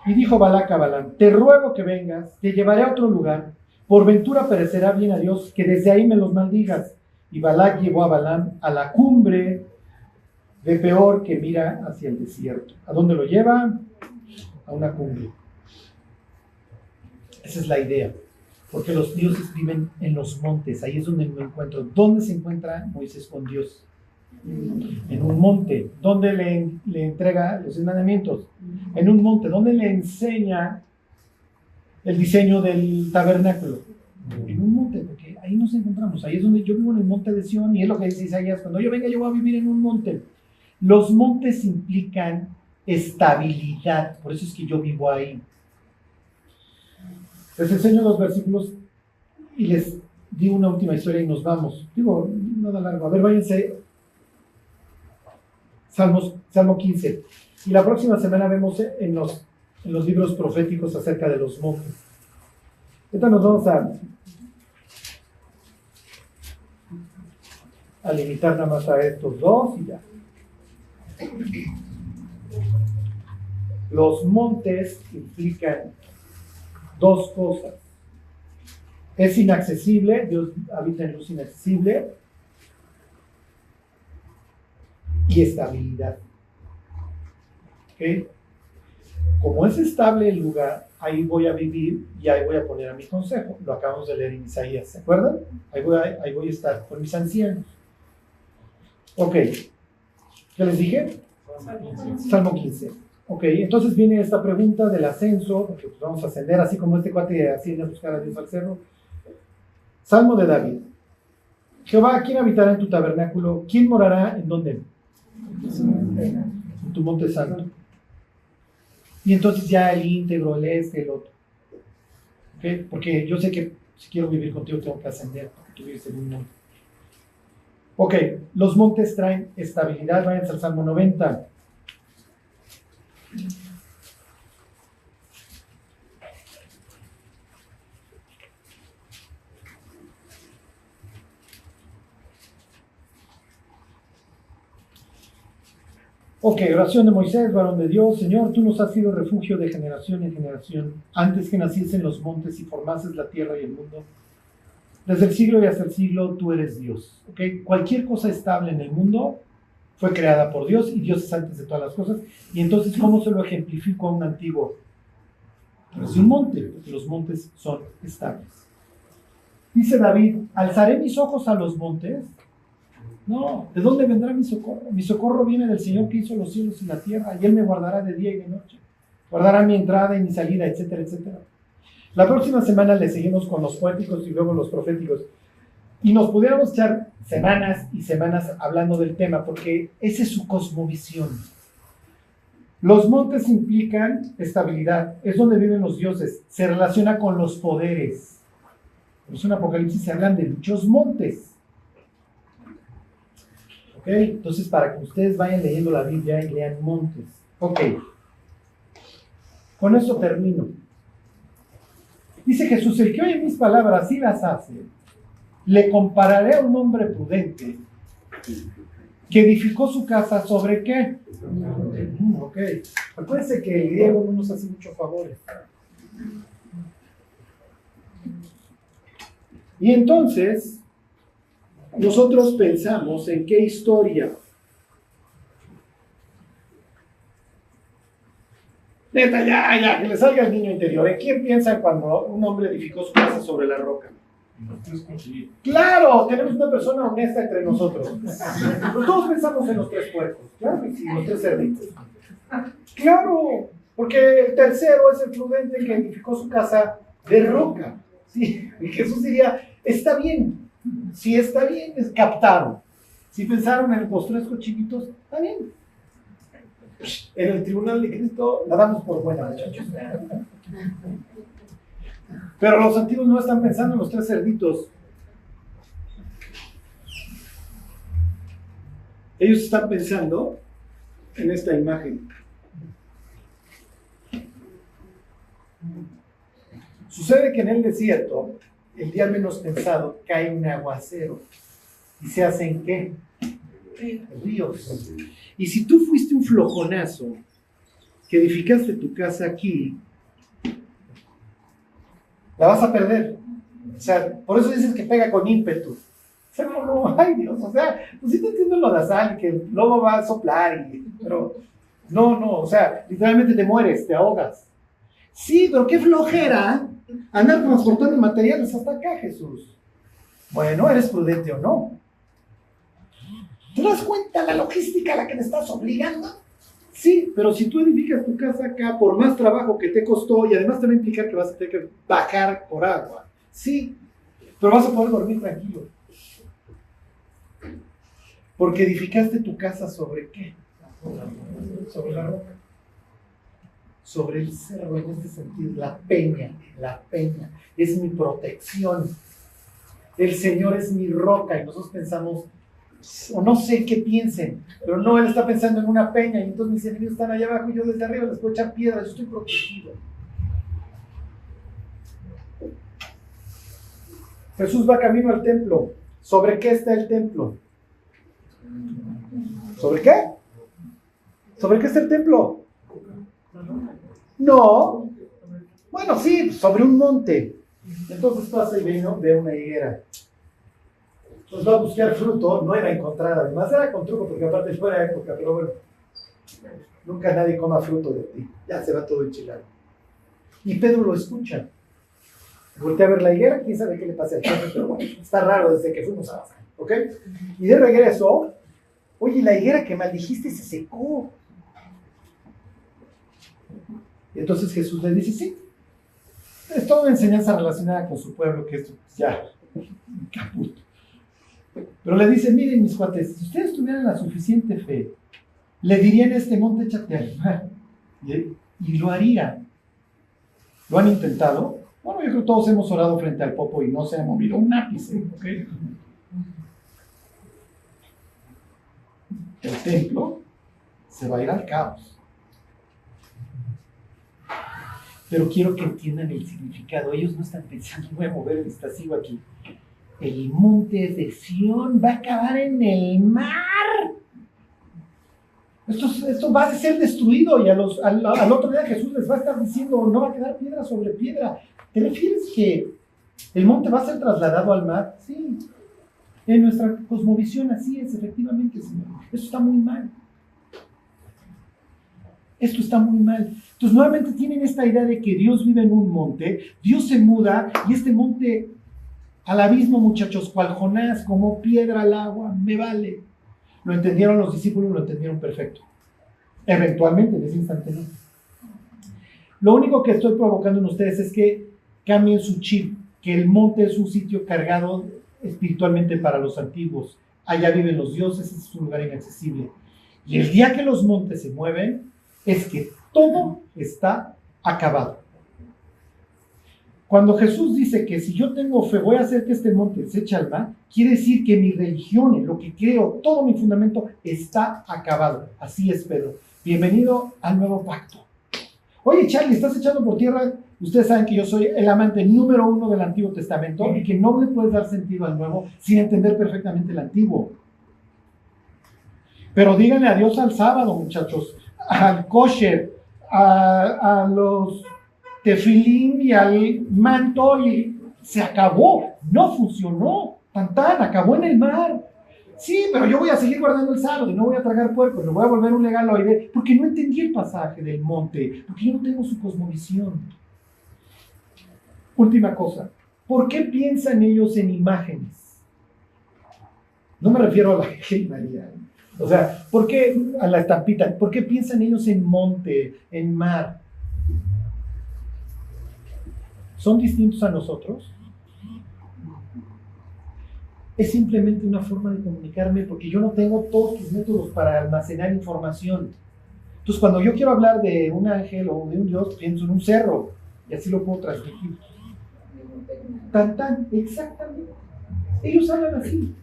Y dijo Balac a Balaam: te ruego que vengas, te llevaré a otro lugar, por ventura parecerá bien a Dios que desde ahí me los maldigas. Y Balac llevó a Balaam a la cumbre de Peor, que mira hacia el desierto. ¿A dónde lo lleva? A una cumbre. Esa es la idea, porque los dioses viven en los montes. Ahí es donde me encuentro. ¿Dónde se encuentra Moisés con Dios? En un monte. ¿Dónde le entrega los mandamientos? En un monte. ¿Dónde le enseña el diseño del tabernáculo? En un monte, porque ahí nos encontramos. Ahí es donde yo vivo, en el monte de Sión, y es lo que dice Isaías: cuando yo venga yo voy a vivir en un monte. Los montes implican estabilidad, por eso es que yo vivo ahí. Les enseño 2 versículos y les digo una última historia y nos vamos. Digo, nada largo. A ver, váyanse. Salmo 15. Y la próxima semana vemos en los libros proféticos acerca de los montes. Ahorita nos vamos a limitar nada más a estos 2 y ya. Los montes implican 2 cosas. Es inaccesible, Dios habita en luz inaccesible, y estabilidad. ¿Okay? Como es estable el lugar, ahí voy a vivir y ahí voy a poner a mi consejo. Lo acabamos de leer en Isaías, ¿se acuerdan? Ahí voy a estar con mis ancianos. Ok. ¿Qué les dije? Salmo 15. Ok, entonces viene esta pregunta del ascenso, porque pues vamos a ascender, así como este cuate asciende a buscar a Dios al cerro. Salmo de David. Jehová, ¿quién habitará en tu tabernáculo? ¿Quién morará en dónde? En tu monte santo. Y entonces ya el íntegro, el otro. ¿Okay? Porque yo sé que si quiero vivir contigo tengo que ascender, porque tú vives en un monte. Ok, los montes traen estabilidad. Vayan al Salmo 90. Ok, oración de Moisés, varón de Dios. Señor, tú nos has sido refugio de generación en generación, antes que naciesen los montes y formases la tierra y el mundo. Desde el siglo y hasta el siglo, tú eres Dios. Ok, cualquier cosa estable en el mundo fue creada por Dios, y Dios es antes de todas las cosas. Y entonces, ¿cómo se lo ejemplifico a un antiguo? Pues un monte, porque los montes son estables. Dice David: ¿alzaré mis ojos a los montes? No, ¿de dónde vendrá mi socorro? Mi socorro viene del Señor que hizo los cielos y la tierra, y Él me guardará de día y de noche. Guardará mi entrada y mi salida, etcétera, etcétera. La próxima semana le seguimos con los poéticos y luego los proféticos. Y nos pudiéramos echar semanas y semanas hablando del tema, porque esa es su cosmovisión. Los montes implican estabilidad, es donde viven los dioses, se relaciona con los poderes. Por eso en Apocalipsis se hablan de muchos montes. ¿Ok? Entonces, para que ustedes vayan leyendo la Biblia y lean montes. Ok. Con esto termino. Dice Jesús, el que oye mis palabras y las hace, le compararé a un hombre prudente que edificó su casa ¿sobre qué? Ok. Acuérdense que el griego no nos hace muchos favores. Y entonces, nosotros pensamos en qué historia. Neta, ya, que le salga el niño interior. ¿En quién piensan cuando un hombre edificó su casa sobre la roca? Claro, tenemos una persona honesta entre nosotros. Pero todos pensamos en los 3 puercos, claro que sí, los 3 cerditos. Claro, porque el tercero es el prudente que edificó su casa de roca. Sí, y Jesús diría, está bien. Si está bien, es captaron. Si pensaron en los 3 cochinitos, está bien. En el tribunal de Cristo la damos por buena, muchachos. Pero los antiguos no están pensando en los 3 cerditos. Ellos están pensando en esta imagen. Sucede que en el desierto, el día menos pensado, cae un aguacero. ¿Y se hacen qué? Ríos. Y si tú fuiste un flojonazo que edificaste tu casa aquí, la vas a perder. O sea, por eso dices que pega con ímpetu. O sea, no, ay Dios, o sea, pues sí te entiendo lo de Azal, que el lobo va a soplar, pero no, o sea, literalmente te mueres, te ahogas. Sí, pero qué flojera andar transportando materiales hasta acá, Jesús. Bueno, ¿eres prudente o no? ¿Te das cuenta la logística a la que me estás obligando? Sí, pero si tú edificas tu casa acá, por más trabajo que te costó, y además te va a implicar que vas a tener que bajar por agua. Sí, pero vas a poder dormir tranquilo. Porque edificaste tu casa ¿sobre qué? Sobre la roca. Sobre el cerro, en este sentido, la peña. Es mi protección. El Señor es mi roca, y nosotros pensamos, o no sé qué piensen, pero no, Él está pensando en una peña, y entonces mis enemigos están allá abajo, y yo desde arriba les puedo echar piedras, yo estoy protegido. Jesús va camino al templo. ¿Sobre qué está el templo? ¿Sobre qué? ¿Sobre qué está el templo? No. Bueno, sí, sobre un monte. Entonces pasa y ve una higuera. Entonces va a buscar fruto, no era encontrar, además era con truco, porque aparte fuera época, pero bueno, nunca nadie coma fruto de ti, ya se va todo enchilado. Y Pedro lo escucha. Voltea a ver la higuera, quién sabe qué le pasa al jefe, pero bueno, está raro desde que fuimos a Bazán, ¿ok? Y de regreso, oye, la higuera que maldijiste se secó. Y entonces Jesús le dice, sí, es toda una enseñanza relacionada con su pueblo, que esto ya, caput. Pero le dice, miren mis cuates, si ustedes tuvieran la suficiente fe, le dirían a este monte, échate al mar, y lo harían. ¿Lo han intentado? Bueno, yo creo que todos hemos orado frente al popo y no se ha movido un ápice, ¿ok? El templo se va a ir al caos. Pero quiero que entiendan el significado. Ellos no están pensando, voy a mover el estasivo aquí. El monte de Sión va a acabar en el mar. Esto va a ser destruido, y al otro día Jesús les va a estar diciendo, no va a quedar piedra sobre piedra. ¿Te refieres que el monte va a ser trasladado al mar? Sí. En nuestra cosmovisión así es, efectivamente, Señor. Esto está muy mal. Esto está muy mal. Entonces, nuevamente tienen esta idea de que Dios vive en un monte, Dios se muda, y este monte al abismo, muchachos, cual Jonás, como piedra al agua, me vale. Lo entendieron los discípulos, lo entendieron perfecto. Eventualmente, en ese instante no. Lo único que estoy provocando en ustedes es que cambien su chip, que el monte es un sitio cargado espiritualmente para los antiguos. Allá viven los dioses, es un lugar inaccesible. Y el día que los montes se mueven, es que todo está acabado. Cuando Jesús dice que si yo tengo fe, voy a hacer que este monte se eche al mar, quiere decir que mi religión, en lo que creo, todo mi fundamento está acabado. Así es, Pedro. Bienvenido al nuevo pacto. Oye, Charlie, ¿estás echando por tierra? Ustedes saben que yo soy el amante número 1 del Antiguo Testamento y que no le puedes dar sentido al Nuevo sin entender perfectamente el Antiguo. Pero díganle adiós al sábado, muchachos, al kosher, a los tefilín y al manto, y se acabó, no funcionó, acabó en el mar. Sí, pero yo voy a seguir guardando el sábado y no voy a tragar puercos, me voy a volver un legaloide porque no entendí el pasaje del monte, porque yo no tengo su cosmovisión. Última cosa, ¿por qué piensan ellos en imágenes? No me refiero a la Virgen María, o sea, ¿por qué a la estampita? ¿Por qué piensan ellos en monte, en mar? ¿Son distintos a nosotros? Es simplemente una forma de comunicarme porque yo no tengo todos tus métodos para almacenar información. Entonces, cuando yo quiero hablar de un ángel o de un Dios, pienso en un cerro y así lo puedo transmitir. Exactamente. Ellos hablan así.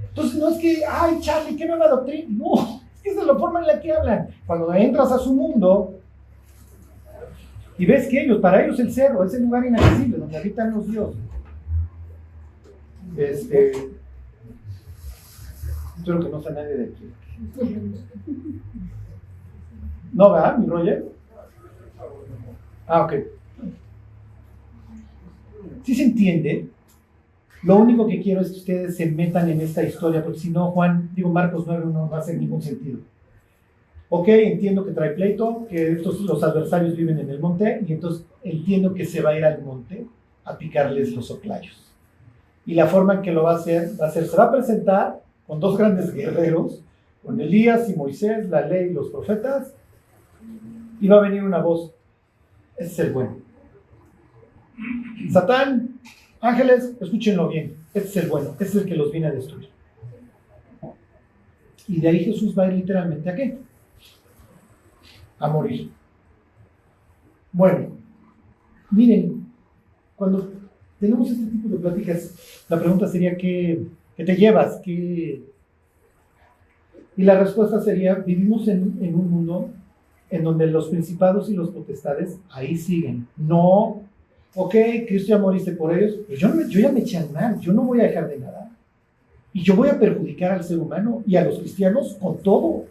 Entonces, no es que, ay, Charlie, qué nueva doctrina. No, es que esa es la forma en la que hablan. Cuando entras a su mundo y ves que para ellos el cerro es el lugar inaccesible donde habitan los dioses. Espero que no sea nadie de aquí. ¿No, verdad, mi Roger? Ok. ¿Sí se entiende? Lo único que quiero es que ustedes se metan en esta historia, porque si no, Marcos 9 no va a hacer ningún sentido. Ok, entiendo que trae pleito, que los adversarios viven en el monte, y entonces entiendo que se va a ir al monte a picarles los soclayos. Y la forma en que lo va a hacer, se va a presentar con dos grandes guerreros, con Elías y Moisés, la ley y los profetas, y va a venir una voz. Ese es el bueno. Satán, ángeles, escúchenlo bien. Este es el bueno, este es el que los viene a destruir. Y de ahí Jesús va a ir literalmente ¿a qué? A morir. Bueno, miren, cuando tenemos este tipo de pláticas, la pregunta sería ¿qué te llevas? Y la respuesta sería, vivimos en un mundo en donde los principados y los potestades ahí siguen. No, ok, Cristo ya moriste por ellos, pero yo ya me eché al mal, yo no voy a dejar de nadar. Y yo voy a perjudicar al ser humano y a los cristianos con todo.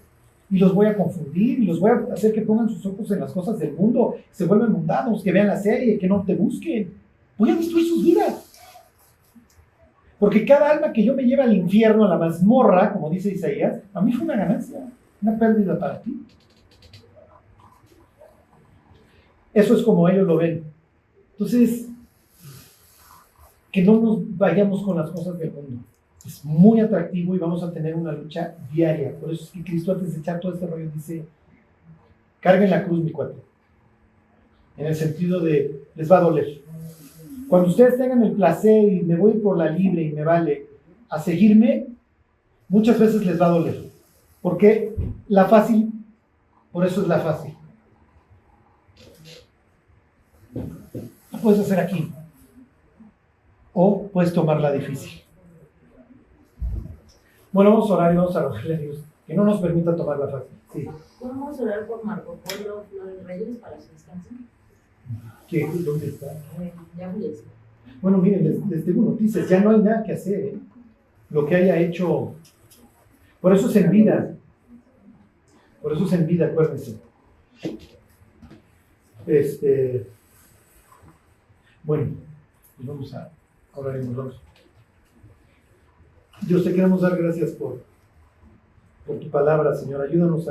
Y los voy a confundir, y los voy a hacer que pongan sus ojos en las cosas del mundo, se vuelven mundanos, que vean la serie, que no te busquen. Voy a destruir sus vidas. Porque cada alma que yo me lleve al infierno, a la mazmorra, como dice Isaías, a mí fue una ganancia, una pérdida para ti. Eso es como ellos lo ven. Entonces, que no nos vayamos con las cosas del mundo. Es muy atractivo y vamos a tener una lucha diaria. Por eso es que Cristo, antes de echar todo este rollo, dice, carguen la cruz, mi cuate. En el sentido de, les va a doler. Cuando ustedes tengan el placer y me voy por la libre y me vale a seguirme, muchas veces les va a doler. Porque la fácil, por eso es la fácil. La puedes hacer aquí. O puedes tomar la difícil. Bueno, vamos a orar y vamos a rogarle a Dios que no nos permita tomar la fácil. Sí. ¿Podemos orar por Marco Polo, Flores Reyes, para su descanso? ¿Dónde está? Ya voy a decir. Bueno, miren, les tengo noticias. Ya no hay nada que hacer, ¿eh? Lo que haya hecho. Por eso es en vida. Por eso es en vida, acuérdense. Bueno, pues vamos a orar y nos vamos. Dios, te queremos dar gracias por tu palabra, Señor. Ayúdanos,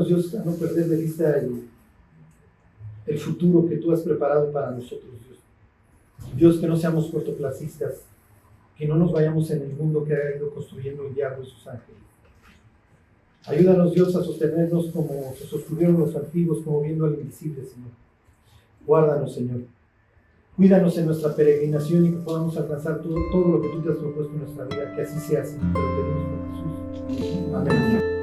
Dios, a no perder de vista el futuro que tú has preparado para nosotros, Dios. Dios, que no seamos cortoplacistas, que no nos vayamos en el mundo que ha ido construyendo el diablo y sus ángeles. Ayúdanos, Dios, a sostenernos como se sostuvieron los antiguos, como viendo al invisible, Señor. Guárdanos, Señor. Cuídanos en nuestra peregrinación y que podamos alcanzar todo lo que tú te has propuesto en nuestra vida. Que así sea, Señor. Te lo pedimos por Jesús. Amén.